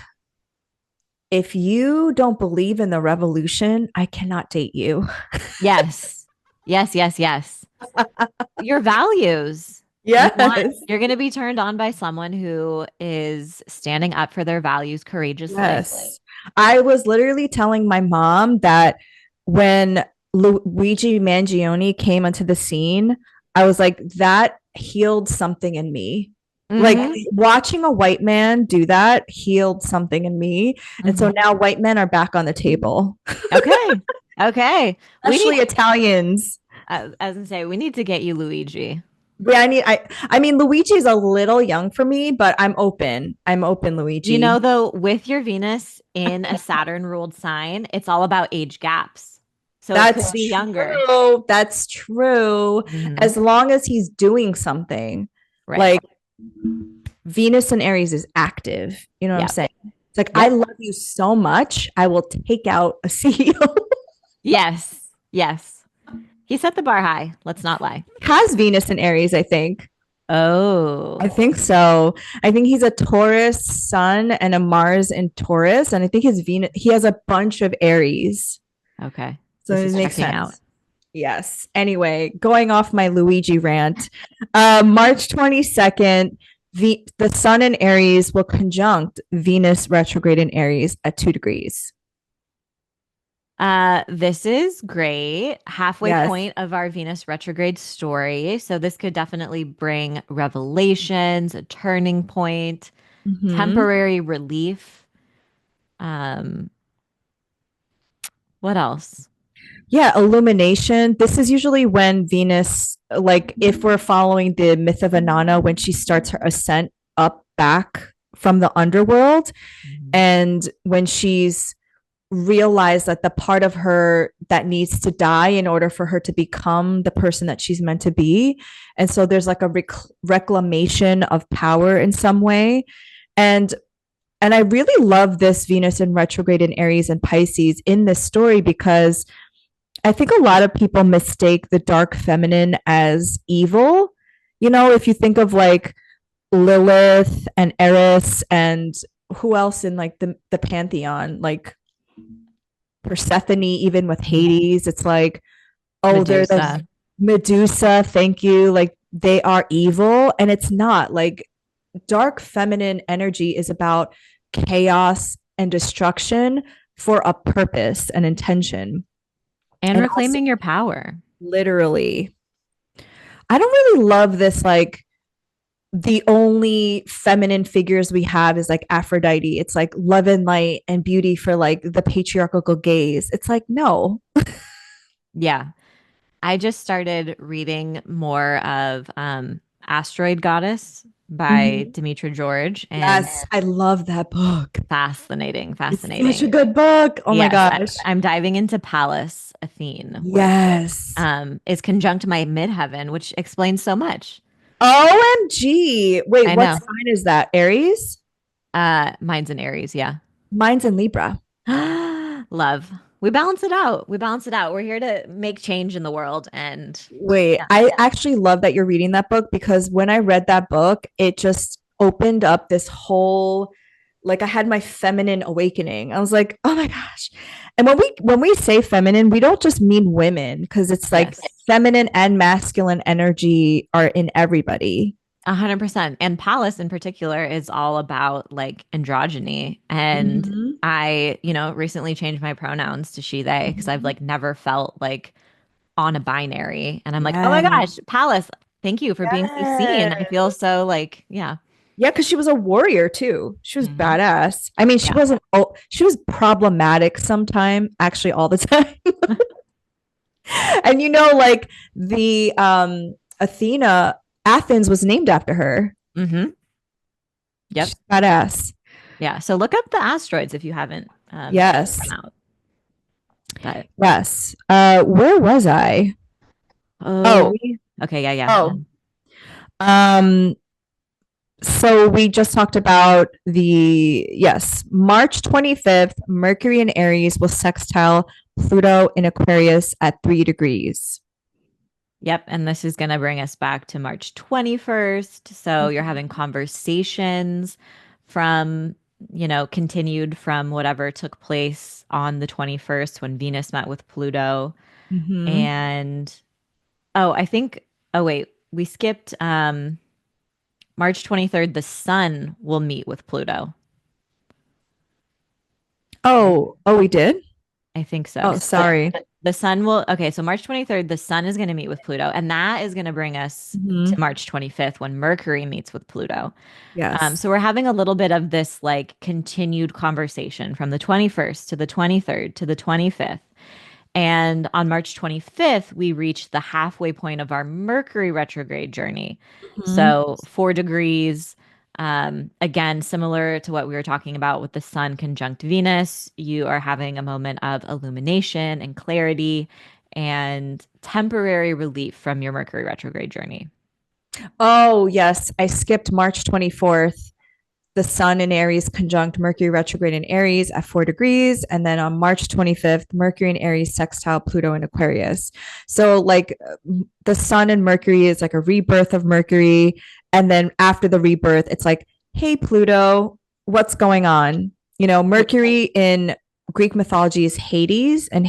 B: if you don't believe in the revolution, I cannot date you.
A: Yes. Yes, yes, yes. Your values.
B: Yes.
A: You're going to be turned on by someone who is standing up for their values courageously.
B: Yes. I was literally telling my mom that when Luigi Mangione came onto the scene, I was like, that healed something in me. Like
A: Mm-hmm.
B: watching a white man do that healed something in me. And so
A: Mm-hmm.
B: now white men are back on the table,
A: Okay. Okay. We need,
B: especially Italians.
A: as I say, we need to get you Luigi.
B: Yeah, I mean Luigi's a little young for me, but I'm open. I'm open,
A: You know,
B: Luigi.
A: though, with your Venus in a Saturn ruled sign, it's all about age gaps. So it could
B: That's
A: be younger.
B: true. That's true.
A: Hmm.
B: As long as he's doing something,
A: Right.
B: like Venus and Aries is active. You know what I'm
A: Yep.
B: saying? It's like, I
A: Yep.
B: love you so much. I will take out a CEO.
A: Yes. Yes. He set the bar high. Let's not lie.
B: Has Venus and Aries, I think. I
A: Oh,
B: think so. I think he's a Taurus sun and a Mars in Taurus. And I think his Venus, he has a bunch of Aries.
A: okay.
B: So
A: This
B: it
A: is
B: makes
A: checking out.
B: sense. Yes. Anyway, going off my Luigi rant, March 22nd, the Sun in Aries will conjunct Venus retrograde in Aries at 2 degrees.
A: This is great. Halfway
B: Yes.
A: point of our Venus retrograde story. So this could definitely bring revelations, a turning point,
B: Mhm.
A: temporary relief. Um, what else?
B: Yeah, illumination. This is usually when Venus, like if we're following the myth of Inanna, when she starts her ascent up back from the underworld,
A: Mhm.
B: and when she's realized that the part of her that needs to die in order for her to become the person that she's meant to be. And so there's like a reclamation of power in some way. And and I really love this Venus in retrograde in Aries and Pisces in this story because I think a lot of people mistake the dark feminine as evil. You know, if you think of like Lilith and Eris and who else in like the pantheon, like Persephone, even with Hades, it's like, oh, they're the
A: Medusa.
B: Medusa, thank you. Like they are evil. And it's not. Like dark feminine energy is about chaos and destruction for a purpose and intention.
A: And
B: And also,
A: reclaiming your power.
B: literally, I don't really love this like the only feminine figures we have is like Aphrodite. It's like love and light and beauty for like the patriarchal gaze. It's like, no.
A: Yeah. I just started reading more of Asteroid Goddess by
B: Mhm.
A: Demetra George and
B: Yes, I love that book.
A: fascinating,
B: It's such a
A: fascinating.
B: good book. Oh my
A: Yes,
B: gosh.
A: I'm diving into Pallas Athene, which
B: Yes.
A: is conjunct my midheaven, which explains so much.
B: OMG. Wait,
A: I
B: what
A: know.
B: sign is that? Aries?
A: Mine's in Aries, yeah.
B: Mine's in Libra.
A: Love, We balance it out. We balance it out. We're here to make change in the world. And
B: Wait,
A: yeah.
B: I actually love that you're reading that book because when I read that book, it just opened up this whole like I had my feminine awakening. I was like, "Oh my gosh." And when we say feminine, we don't just mean women because it's like
A: Yes.
B: feminine and masculine energy are in everybody.
A: 100%. And Palace in particular is all about like androgyny. And
B: Mhm.
A: I, recently changed my pronouns to she, they, because I've
B: Mhm.
A: like never felt like on a binary. And I'm like, oh my
B: Yeah.
A: gosh, Palace, thank you for being so seen. I
B: Yeah.
A: feel so like, yeah.
B: Yeah, because she was a warrior too. She was
A: Hmm.
B: badass. I mean, she
A: Yeah.
B: wasn't, oh, she was problematic sometime, actually, all the time. And like the Athena, Athens was named after her.
A: Hmm.
B: She's
A: Yep.
B: badass.
A: Yeah. So look up the asteroids if you haven't checked them
B: Yes.
A: out. But
B: Yes. Where was I? Oh,
A: okay. Yeah. Yeah.
B: oh. Um, so we just talked about yes, March 25th, Mercury in Aries will sextile Pluto in Aquarius at 3 degrees.
A: Yep. And this is going to bring us back to March 21st. So you're having conversations from, continued from whatever took place on the 21st when Venus met with Pluto.
B: Mm-hmm.
A: And I think, oh, wait, we skipped March 23rd. The sun will meet with Pluto. Right?
B: Oh, we did?
A: I think so.
B: Oh, sorry.
A: The sun will, okay, so March 23rd, the sun is going to meet with Pluto, and that is going to bring us to
B: Mm-hmm.
A: March 25th when Mercury meets with Pluto.
B: Yes.
A: So we're having a little bit of this like continued conversation from the 21st to the 23rd to the 25th. And on March 25th, we reached the halfway point of our Mercury retrograde journey.
B: Mm-hmm.
A: So 4 degrees. Again, similar to what we were talking about with the sun conjunct Venus, you are having a moment of illumination and clarity and temporary relief from your Mercury retrograde journey.
B: Oh, yes. I skipped March 24th. The sun in Aries conjunct Mercury retrograde in Aries at 4 degrees. And then on March 25th, Mercury in Aries sextile Pluto in Aquarius. So, like, the sun and Mercury is like a rebirth of Mercury. And then after the rebirth, it's like, hey, Pluto, what's going on? Mercury in Greek mythology is Hades and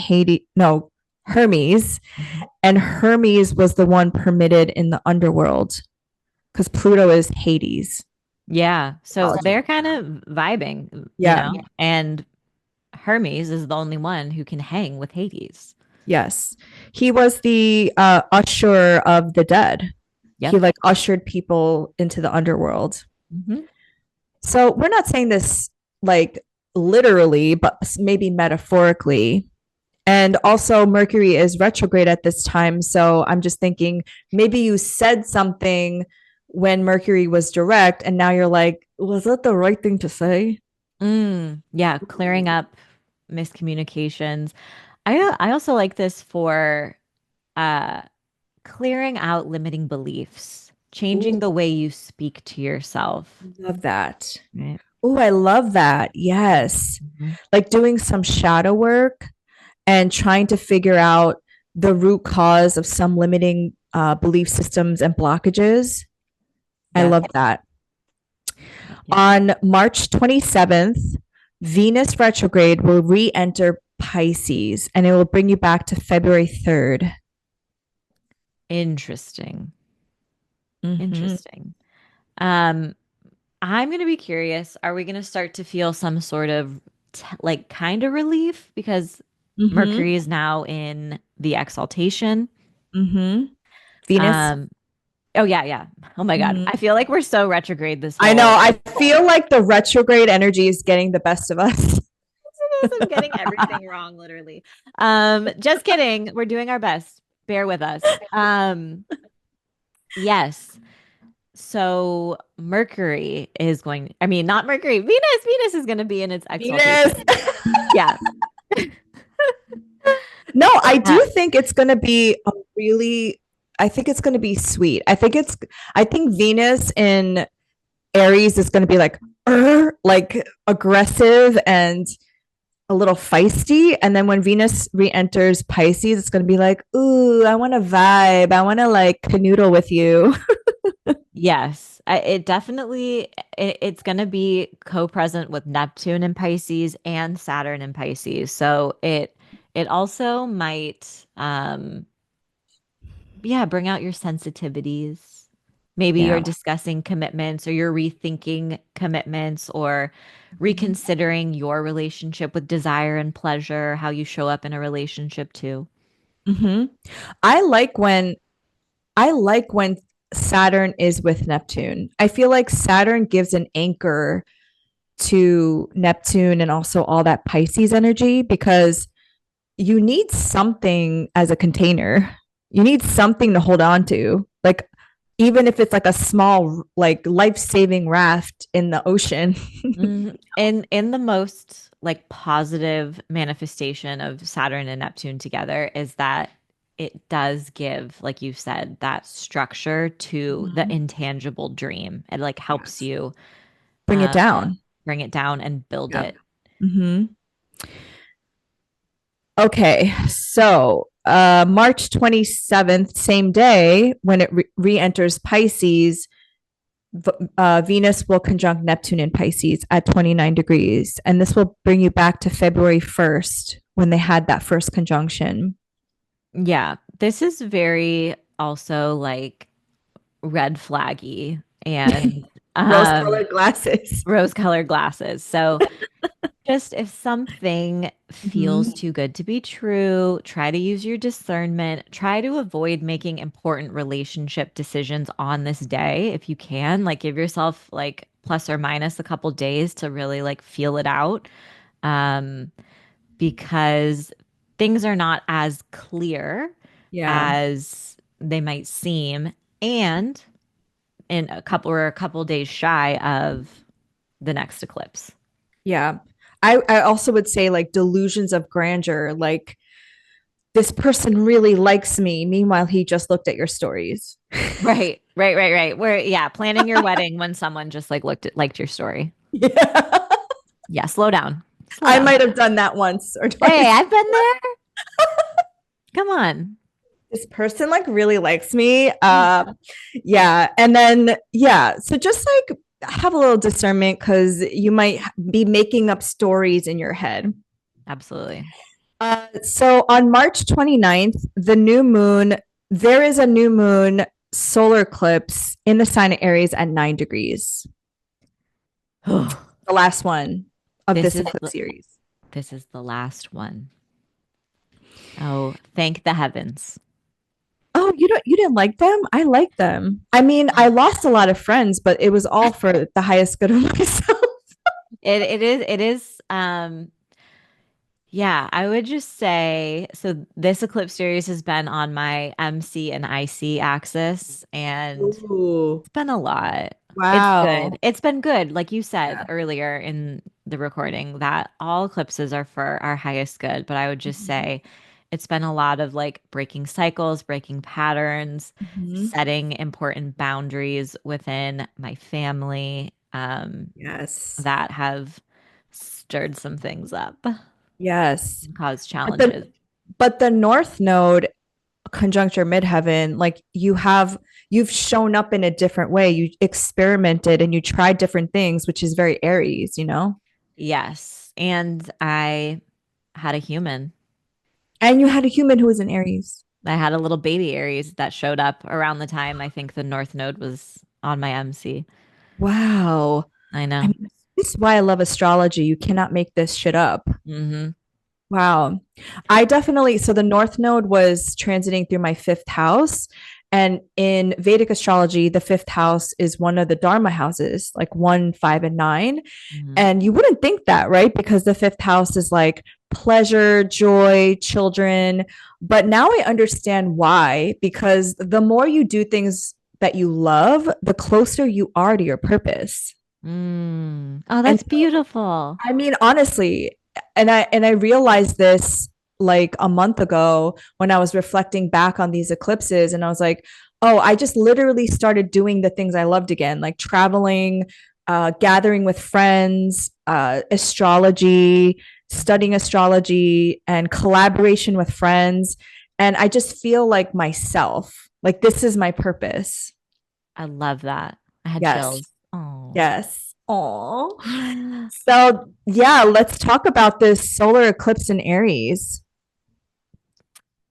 B: no, Hermes.
A: Mhm.
B: And Hermes was the one permitted in the underworld because Pluto is Hades.
A: Yeah. So they're kind of vibing,
B: Yeah.
A: and Hermes is the only one who can hang with Hades.
B: Yes. He was the usher of the dead. He
A: Yep.
B: like ushered people into the underworld.
A: Hmm.
B: So we're not saying this like literally, but maybe metaphorically. And also, Mercury is retrograde at this time. So I'm just thinking maybe you said something when Mercury was direct, and now you're like, was that the right thing to say?
A: Yeah, clearing up miscommunications. I also like this for uh clearing out limiting beliefs, changing
B: Ooh,
A: the way you speak to yourself.
B: love that.
A: Right.
B: Oh, I love that. Yes.
A: Mhm.
B: Like doing some shadow work and trying to figure out the root cause of some limiting belief systems and blockages. I
A: Yes.
B: love that.
A: Yep.
B: On March 27th, Venus retrograde will re enter Pisces and it will bring you back to February 3rd.
A: Interesting.
B: Mm-hmm.
A: Interesting. Um, I'm gonna be curious. Are we gonna start to feel some sort of like kind of relief because
B: Mm-hmm.
A: Mercury is now in the exaltation?
B: Mm-hmm. Venus.
A: Um, oh yeah, yeah. Oh my God. I
B: Mm-hmm.
A: feel like we're so retrograde this
B: I know.
A: whole
B: I feel like the retrograde energy is getting the best of us.
A: I'm getting everything wrong, literally. Just kidding. We're doing our best. Bear with us. Yes. So Mercury is going, I mean, not Mercury, Venus is going to be in its exaltation.
B: Venus.
A: Yeah.
B: No, I
A: Uh,
B: do think it's going to be a really, I think it's going to be sweet. I think Venus in Aries is going to be like aggressive and a little feisty. And then when Venus re-enters Pisces, it's going to be like, ooh, I want to vibe. I want to like canoodle with you.
A: Yes, it definitely it's going to be co-present with Neptune in Pisces and Saturn in Pisces. So it also might yeah, bring out your sensitivities. Maybe you're
B: Yeah.
A: discussing commitments or you're rethinking commitments or
B: Mhm.
A: reconsidering your relationship with desire and pleasure, how you show up in a relationship too.
B: Mhm. I like when I like when Saturn is with Neptune. I feel like Saturn gives an anchor to Neptune and also all that Pisces energy because you need something as a container. You need something to hold on to. Like even if it's like a small like life-saving raft in the ocean.
A: And in the most like positive manifestation of Saturn and Neptune together is that it does give, like you said, that structure to the
B: Mhm.
A: intangible dream. It like helps
B: Yes.
A: you
B: Bring it
A: uh,
B: down.
A: bring it down and build
B: Yep.
A: it.
B: Hmm. Okay, so March 27th, same day, when it re-enters Pisces, Venus will conjunct Neptune in Pisces at 29 degrees. And this will bring you back to February 1st when they had that first conjunction.
A: Yeah, this is very also like red flaggy and
B: Rose
A: um
B: colored glasses.
A: rose-colored glasses. So just if something feels
B: Mm-hmm.
A: too good to be true, try to use your discernment. Try to avoid making important relationship decisions on this day if you can. Like give yourself like plus or minus a couple days to really like feel it out. Um, because things are not as clear
B: Yeah.
A: as they might seem. And we're a couple days shy of the next eclipse.
B: Yeah. I also would say like delusions of grandeur, like this person really likes me. Meanwhile, he just looked at your stories.
A: Right. Where, yeah, planning your wedding when someone just like liked your story.
B: Yeah.
A: Yeah, slow down. Slow
B: I
A: down.
B: might have done that once or
A: Hey,
B: twice.
A: I've been there. Come on.
B: This person like really likes me. Yeah. And then, yeah. So just like have a little discernment because you might be making up stories in your head.
A: Absolutely.
B: So on March 29th, there is a new moon solar eclipse in the sign of Aries at 9 degrees. The last one of
A: This
B: this
A: is
B: eclipse series.
A: this is the last one. Oh, thank the heavens.
B: Oh, you didn't like them? I like them. I mean, I lost a lot of friends, but it was all for the highest good of myself.
A: It is yeah, I would just say so this eclipse series has been on my MC and IC axis and
B: Ooh,
A: it's been a lot. It's
B: wow.
A: good. It's been good. Like you said
B: Yeah.
A: earlier in the recording, that all eclipses are for our highest good. But I would just
B: Mhm.
A: say it's been a lot of like breaking cycles, breaking patterns,
B: Mhm.
A: setting important boundaries within my family,
B: Yes.
A: that have stirred some things up
B: Yes.
A: and caused
B: But
A: challenges.
B: the North Node conjuncture midheaven, like you've shown up in a different way. You experimented and you tried different things, which is very Aries, you know?
A: Yes. And I had a human.
B: And you had a human who was in Aries.
A: I had a little baby Aries that showed up around the time I think the North Node was on my MC.
B: Wow.
A: I
B: I
A: know.
B: mean, this is why I love astrology. You cannot make this shit up.
A: Hmm.
B: Wow. I definitely, so the North Node was transiting through my fifth house. And in Vedic astrology, the fifth house is one of the Dharma houses, like 1, 5, and 9.
A: Hmm.
B: And you wouldn't think that, right? Because the fifth house is like pleasure, joy, children. But now I understand why, because the more you do things that you love, the closer you are to your purpose.
A: Mm. Oh,
B: And
A: that's beautiful.
B: I mean, honestly, and I realized this like a month ago when I was reflecting back on these eclipses, and I was like, oh, I just literally started doing the things I loved again, like traveling, gathering with friends, astrology, studying astrology, and collaboration with friends. And I just feel like myself, like this is my purpose.
A: I love that. I had
B: Yes.
A: chills. Oh.
B: Yes. Oh. So, yeah, let's talk about this solar eclipse in Aries.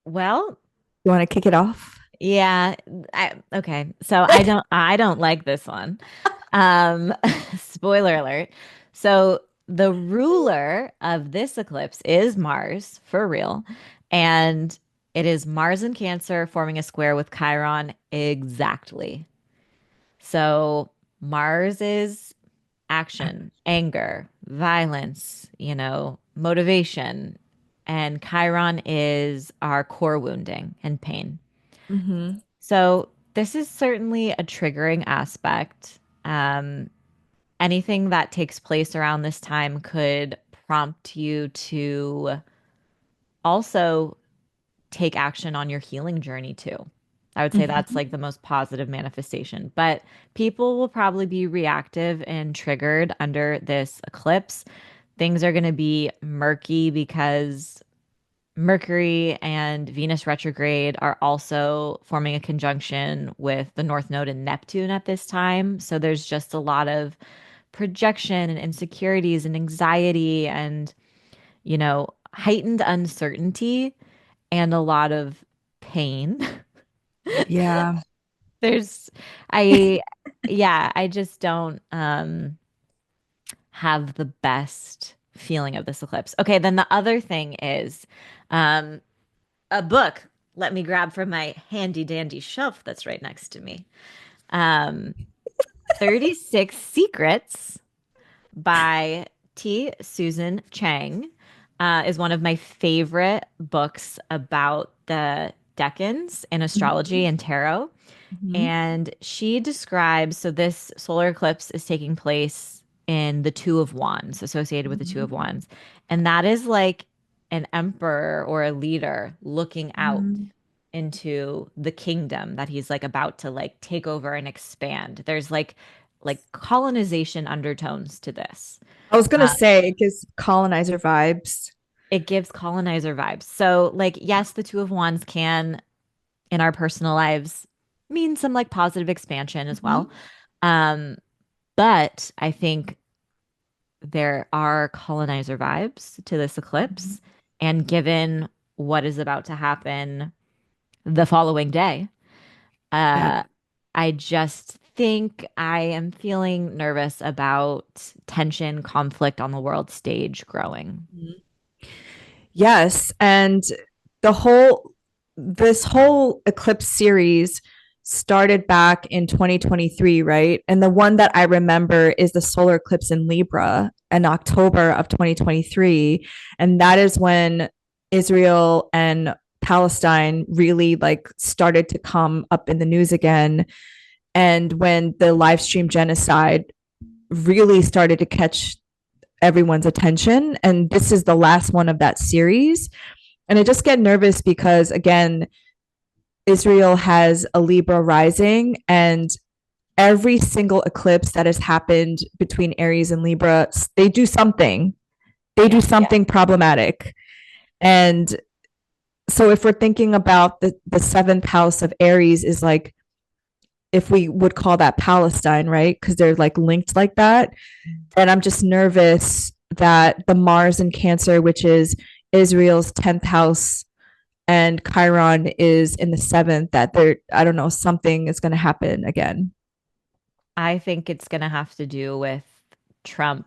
A: Well,
B: You want to kick it off?
A: yeah. Okay. So I don't like this one. Um, spoiler alert. So the ruler of this eclipse is Mars, for real. And it is Mars in Cancer forming a square with Chiron exactly. So Mars is action, anger, violence, motivation. And Chiron is our core wounding and pain.
B: Mm-hmm.
A: So this is certainly a triggering aspect. Um, Anything that takes place around this time could prompt you to also take action on your healing journey too. I would say that's
B: Mm-hmm.
A: like the most positive manifestation. But people will probably be reactive and triggered under this eclipse. Things are going to be murky because Mercury and Venus retrograde are also forming a conjunction with the North Node and Neptune at this time. So there's just a lot of projection and insecurities and anxiety and, heightened uncertainty and a lot of pain.
B: Yeah.
A: There's, I, yeah, I just don't have the best feeling of this eclipse. Okay, then the other thing is um, a book. Let me grab from my handy dandy shelf that's right next to me. Um, 36 Secrets by Susan Chang is one of my favorite books about the decans in astrology
B: Mm-hmm.
A: and tarot.
B: Mm-hmm.
A: And she describes so this solar eclipse is taking place in the Two of Wands, associated with the Two of Wands. And that is like an emperor or a leader looking out
B: Mm-hmm.
A: into the kingdom that he's like about to like take over and expand. There's like colonization undertones to this.
B: I was gonna
A: Uh,
B: say it gives colonizer vibes.
A: it gives colonizer vibes. So like yes, the Two of Wands can in our personal lives mean some like positive expansion as well.
B: Mhm.
A: Um, but I think there are colonizer vibes to this
B: Mhm.
A: eclipse. And given what is about to happen the following day,
B: Yeah.
A: uh, I just think I am feeling nervous about tension, conflict on the world stage growing.
B: Mhm. Yes, and the whole this whole eclipse series started back in 2023, right? And the one that I remember is the solar eclipse in Libra in October of 2023, and that is when Israel and Palestine really like started to come up in the news again, and when the live stream genocide really started to catch everyone's attention. And this is the last one of that series. And I just get nervous because, again, Israel has a Libra rising, and every single eclipse that has happened between Aries and Libra, they do something. They do
A: Yeah.
B: something problematic. And so if we're thinking about the seventh house of Aries is like, if we would call that Palestine, right? Because they're like linked like that. And I'm just nervous that the Mars in Cancer, which is Israel's 10th house, and Chiron is in the seventh, that there, I don't know, something is going to happen again.
A: I think it's going to have to do with Trump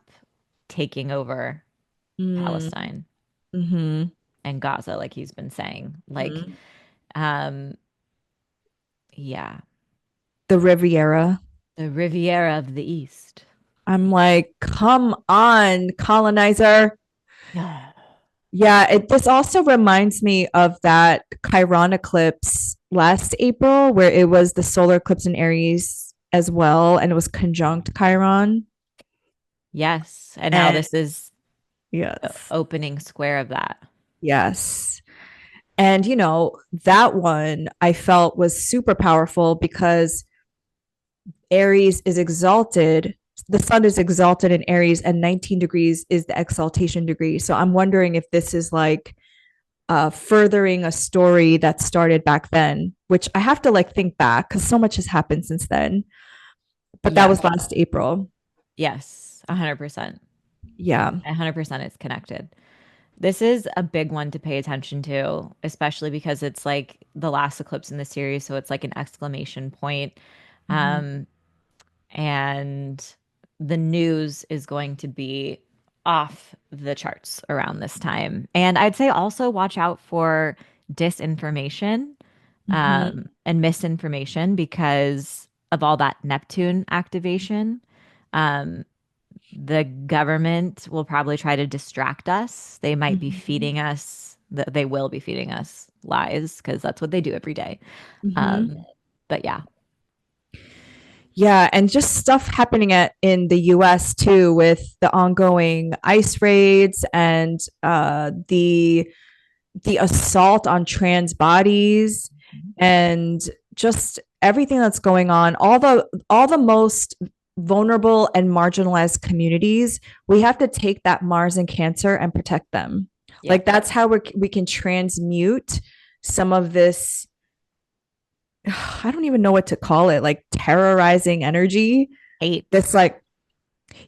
A: taking over
B: Mm,
A: Palestine
B: mm-hmm,
A: and Gaza, like he's been saying. Like,
B: mm-hmm.
A: um, yeah,
B: The Riviera.
A: the Riviera of the East.
B: I'm like, come on, colonizer.
A: Yeah.
B: Yeah, this also reminds me of that Chiron eclipse last April, where it was the solar eclipse in Aries as well, and it was conjunct Chiron.
A: Yes. And now
B: And
A: this is the
B: yes,
A: opening square of that.
B: yes. And, that one I felt was super powerful because Aries is exalted the sun is exalted in Aries, and 19 degrees is the exaltation degree. So I'm wondering if this is like furthering a story that started back then, which I have to like think back because so much has happened since then. But that
A: Yes.
B: was last April.
A: Yes. 100%.
B: Yeah.
A: 100% it's connected. This is a big one to pay attention to, especially because it's like the last eclipse in the series. So it's like an exclamation point.
B: Mm-hmm.
A: Um, and the news is going to be off the charts around this time. And I'd say also watch out for disinformation
B: Mm-hmm.
A: and misinformation because of all that Neptune activation. Um, the government will probably try to distract us. They might be
B: Mm-hmm.
A: feeding us, they will be feeding us lies because that's what they do every day.
B: Mm-hmm.
A: Um, but yeah,
B: Yeah, and just stuff happening in the US too with the ongoing ICE raids and the assault on trans bodies and just everything that's going on, all the most vulnerable and marginalized communities, we have to take that Mars and Cancer and protect them.
A: yeah,
B: Like that's how we can transmute some of this, I don't even know what to call it, like terrorizing energy.
A: hate.
B: This like,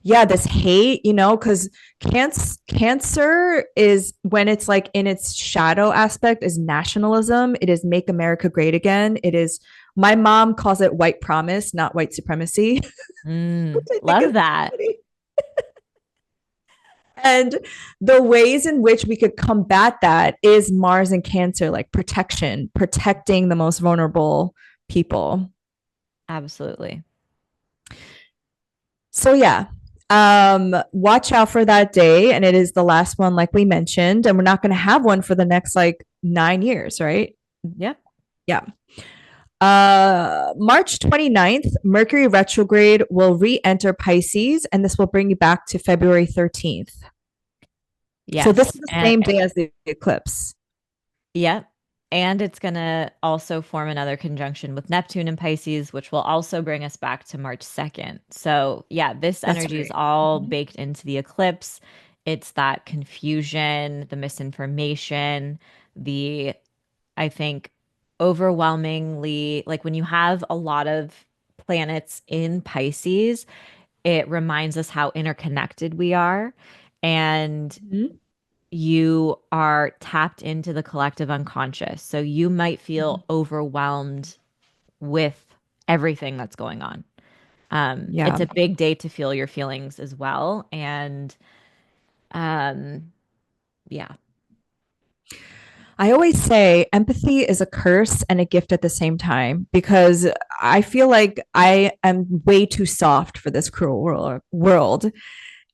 B: yeah, this hate, because cancer is when it's like in its shadow aspect is nationalism. It is make America great again. It is, my mom calls it white promise, not white supremacy, which I think is
A: Love that.
B: funny. And the ways in which we could combat that is Mars and Cancer, like protection, protecting the most vulnerable people.
A: Absolutely.
B: So yeah, watch out for that day, and it is the last one, like we mentioned, and we're not going to have one for the next like 9 years, right?
A: Yep.
B: Yeah. March 29th, Mercury retrograde will re-enter Pisces, and this will bring you back to February 13th. So this
A: Yes.
B: is the
A: And
B: same day as the eclipse.
A: yep. And it's going to also form another conjunction with Neptune and Pisces, which will also bring us back to March 2nd. So, yeah, this
B: That's
A: energy is
B: right.
A: all
B: Mhm.
A: baked into the eclipse. It's that confusion, the misinformation, the, I think, overwhelmingly, like when you have a lot of planets in Pisces, it reminds us how interconnected we are. And
B: Mhm.
A: you are tapped into the collective unconscious. So you might
B: Mhm.
A: feel overwhelmed with everything that's going on. It's
B: Yeah.
A: a big day to feel your feelings as well. And um, yeah,
B: I always say empathy is a curse and a gift at the same time because I feel like I am way too soft for this cruel world.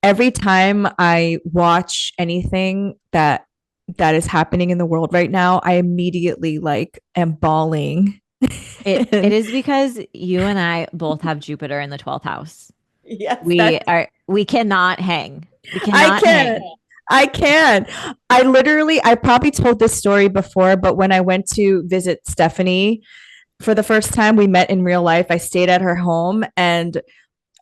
B: Every time I watch anything that is happening in the world right now, I immediately like am bawling.
A: it is because you and I both have Jupiter in the 12th house.
B: Yes, that's
A: We cannot hang. We
B: I
A: cannot
B: can.
A: hang.
B: I can. I probably told this story before, but when I went to visit Stephanie for the first time, we met in real life. I stayed at her home and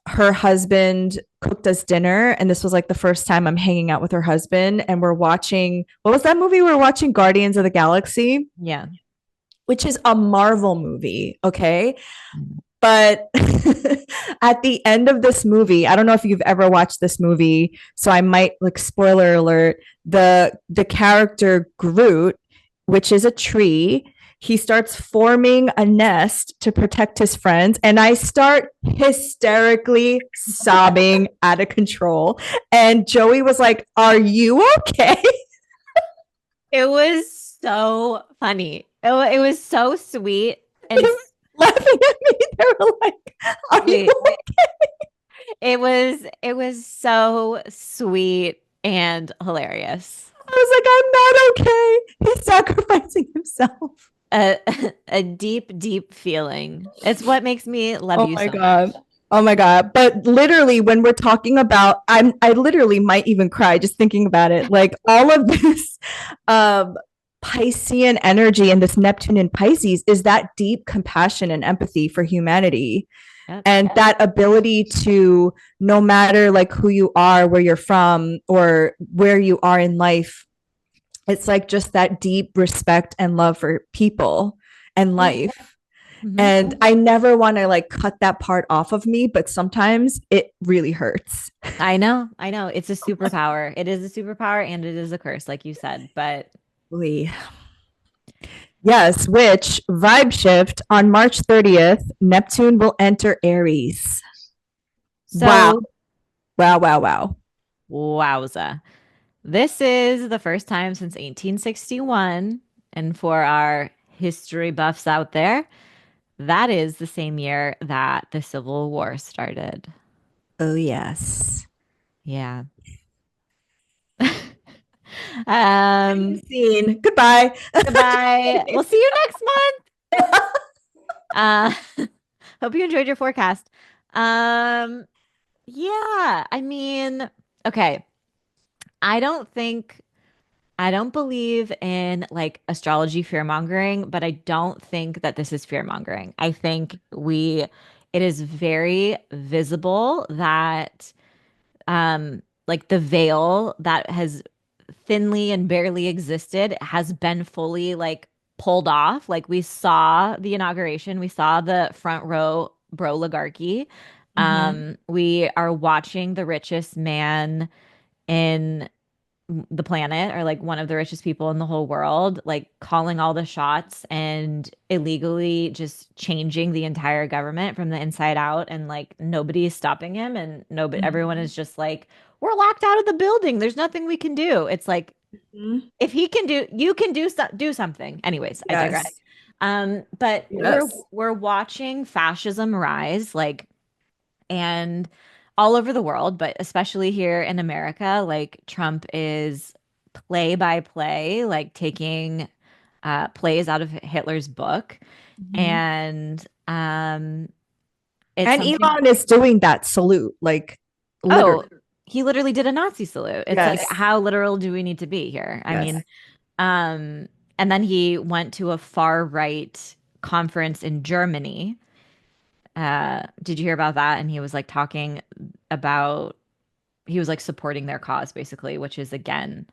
B: her husband cooked us dinner. And this was like the first time I'm hanging out with her husband. And we're watching, what was that movie? We were watching Guardians of the Galaxy,
A: Yeah.
B: which is a Marvel movie. Okay. But at the end of this movie, I don't know if you've ever watched this movie, so I might like spoiler alert, the character Groot, which is a tree, he starts forming a nest to protect his friends and I start hysterically sobbing out of control. And Joey was like, "Are you okay?"
A: It was so funny. It was so sweet
B: They
A: and
B: were laughing at me. They were like, "Are you
A: sweet.
B: okay?"
A: It was so sweet and hilarious.
B: I was like, "I'm not okay. He's sacrificing himself."
A: A a deep, deep feeling. It's what makes me love
B: Oh
A: you
B: my
A: so much.
B: God. Oh my God. But literally when we're talking about, I literally might even cry just thinking about it. Like all of this um Piscean energy and this Neptune in Pisces is that deep compassion and empathy for humanity.
A: Yep.
B: And that ability to, no matter like who you are, where you're from, or where you are in life, it's like just that deep respect and love for people and
A: Yeah.
B: life.
A: Hmm.
B: And I never want to like cut that part off of me, but sometimes it really hurts.
A: I know. I know. It's a superpower. It is a superpower and it is a curse, like you said. But
B: Yes, which vibe shift on March 30th, Neptune will enter Aries. Wow.
A: so,
B: Wow, wow, wow.
A: wowza. This is the first time since 1861. And for our history buffs out there, that is the same year that the Civil War started.
B: Oh, yes.
A: Yeah. Um,
B: Scene. Goodbye.
A: Goodbye. We'll see you next month. Uh, hope you enjoyed your forecast. Um, yeah, I mean, okay. I don't think I don't believe in like astrology fear mongering, but I don't think that this is fear mongering. I think it is very visible that like the veil that has thinly and barely existed has been fully like pulled off. Like we saw the inauguration, we saw the front row broligarchy.
B: Mm-hmm.
A: We are watching the richest man in the planet, or like one of the richest people in the whole world, like calling all the shots and illegally just changing the entire government from the inside out, and like nobody is stopping him, and nobody, everyone
B: Mm-hmm.
A: is just like, we're locked out of the building, there's nothing we can do. It's like, if he can do, you can do something. Anyways, I digress.
B: Yes.
A: But
B: Yes.
A: we're watching fascism rise, like, and all over the world, but especially here in America, like Trump is play by play, like taking plays out of Hitler's book.
B: Mm-hmm.
A: And it's
B: And
A: something,
B: Elon is doing that salute, like
A: oh,
B: literally.
A: he literally did a Nazi salute. It's like,
B: Yes.
A: how literal do we need to be here? I
B: Yes.
A: mean, and then he went to a far right conference in Germany. Did you hear about that? And he was like talking about he was like supporting their cause basically, which is again,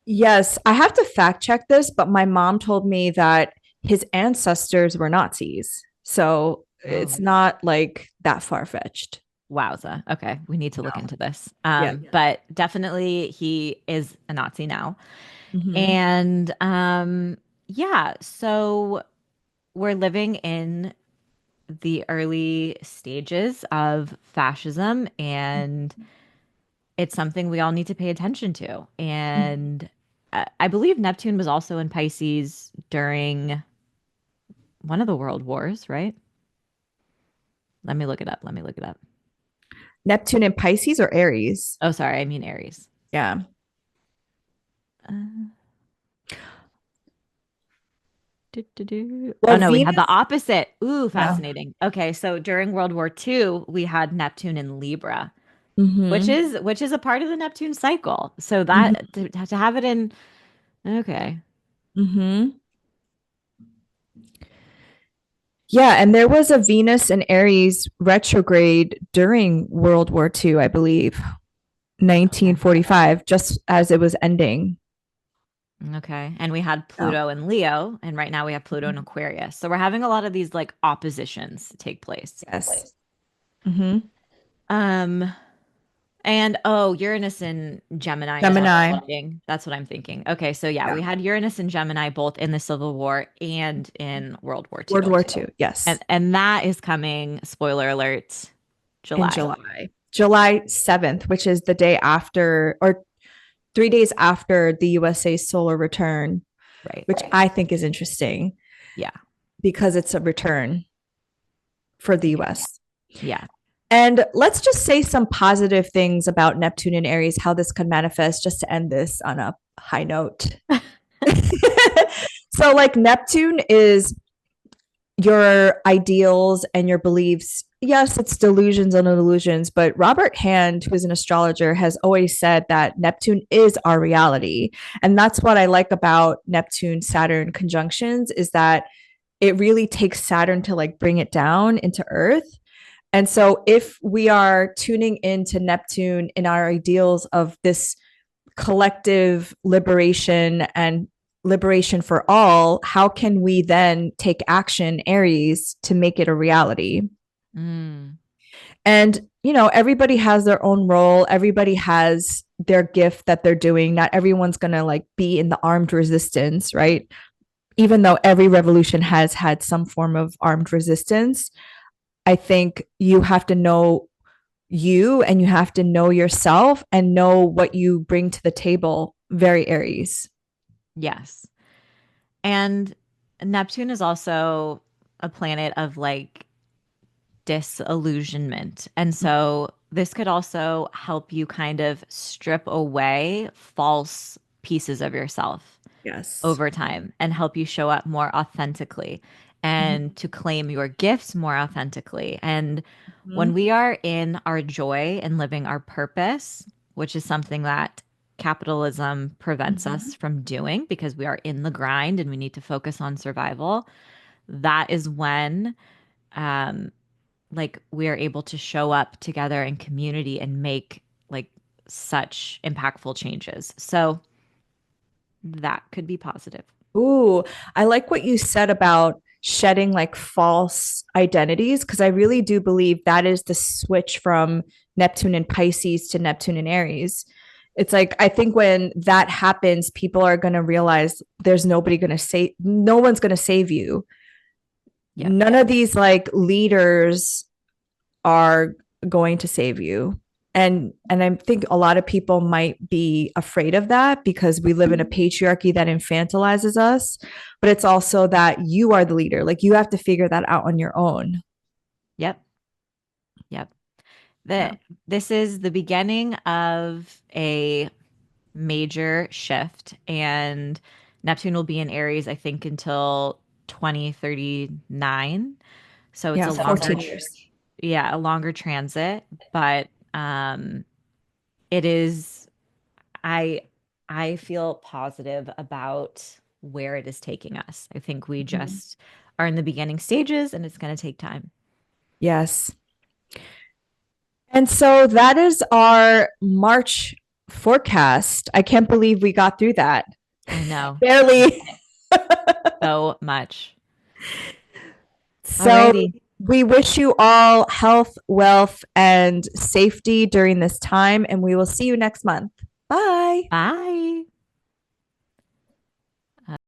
B: Yes. I have to fact check this, but my mom told me that his ancestors were Nazis. So
A: oh,
B: it's not like that far fetched.
A: wowza. Okay, we need to look
B: No.
A: into this.
B: Yeah.
A: But definitely he is a Nazi now.
B: Mm-hmm.
A: And yeah, so we're living in the early stages of fascism, and it's something we all need to pay attention to. And I believe Neptune was also in Pisces during one of the world wars, right? Let me look it up. Let me look it up.
B: Neptune in Pisces or Aries?
A: Oh, sorry, I mean Aries.
B: Yeah.
A: Uh, Oh
B: Well,
A: no, we had the
B: Venus.
A: opposite. Ooh,
B: Yeah.
A: fascinating. Okay, so during World War II, we had Neptune in Libra,
B: Mm-hmm.
A: which is a part of the Neptune cycle. So
B: Mm-hmm.
A: that to have it in, okay.
B: Mm-hmm. Yeah, and there was a Venus and Aries retrograde during World War II, I believe,
A: Okay.
B: 1945, just as it was ending.
A: Okay. And we had
B: Yeah.
A: Pluto in Leo, and right now we have Pluto in Aquarius. So we're having a lot of these like oppositions take place.
B: Yes. Mm-hmm.
A: Um, And oh, Uranus and Gemini is also
B: Gemini.
A: fighting. That's what I'm thinking. Okay, so yeah,
B: Yeah.
A: we had Uranus and Gemini both in the Civil War and in World War
B: World
A: II.
B: War II. Yes.
A: And that is coming, spoiler alert,
B: In
A: July.
B: July. July 7th, which is the day after, or 3 days after the USA's solar return,
A: Right.
B: which I think is interesting
A: Yeah.
B: because it's a return for the US.
A: Yeah.
B: And let's just say some positive things about Neptune and Aries, how this could manifest, just to end this on a high note. So, like, Neptune is your ideals and your beliefs. Yes, it's delusions and illusions, but Robert Hand, who is an astrologer, has always said that Neptune is our reality. And that's what I like about Neptune Saturn conjunctions, is that it really takes Saturn to like bring it down into Earth. And so, if we are tuning into Neptune in our ideals of this collective liberation and liberation for all, how can we then take action, Aries, to make it a reality?
A: Mm,
B: And, everybody has their own role, everybody has their gift that they're doing. Not everyone's going to like be in the armed resistance, right? Even though every revolution has had some form of armed resistance, I think you have to know you and you have to know yourself and know what you bring to the table. Very Aries.
A: yes. And Neptune is also a planet of like disillusionment. And so this could also help you kind of strip away false pieces of yourself
B: Yes.
A: over time and help you show up more authentically and
B: Mhm.
A: to claim your gifts more authentically. And when
B: Mhm.
A: we are in our joy and living our purpose, which is something that capitalism prevents us
B: Mhm.
A: from doing because we are in the grind and we need to focus on survival, that is when um like we are able to show up together in community and make like such impactful changes. So that could be positive.
B: Ooh, I like what you said about shedding like false identities because I really do believe that is the switch from Neptune and Pisces to Neptune and Aries. It's like I think when that happens, people are going to realize there's nobody going to save, no one's going to save you.
A: Yep.
B: None of these like leaders are going to save you. And I think a lot of people might be afraid of that because we live in a patriarchy that infantilizes us, but it's also that you are the leader. Like you have to figure that out on your own.
A: Yep. Yep.
B: Yeah.
A: That this is the beginning of a major shift, and Neptune will be in Aries, I think, until 2039. So it's
B: Yeah,
A: a
B: 14
A: longer,
B: years.
A: yeah, a longer transit, but it is I I feel positive about where it is taking us. I think we
B: Mhm.
A: just are in the beginning stages and it's going to take time.
B: Yes. And so that is our March forecast. I can't believe we got through that.
A: I know.
B: Barely.
A: So much.
B: So
A: Alrighty.
B: we wish you all health, wealth, and safety during this time, and we will see you next month. Bye.
A: Bye.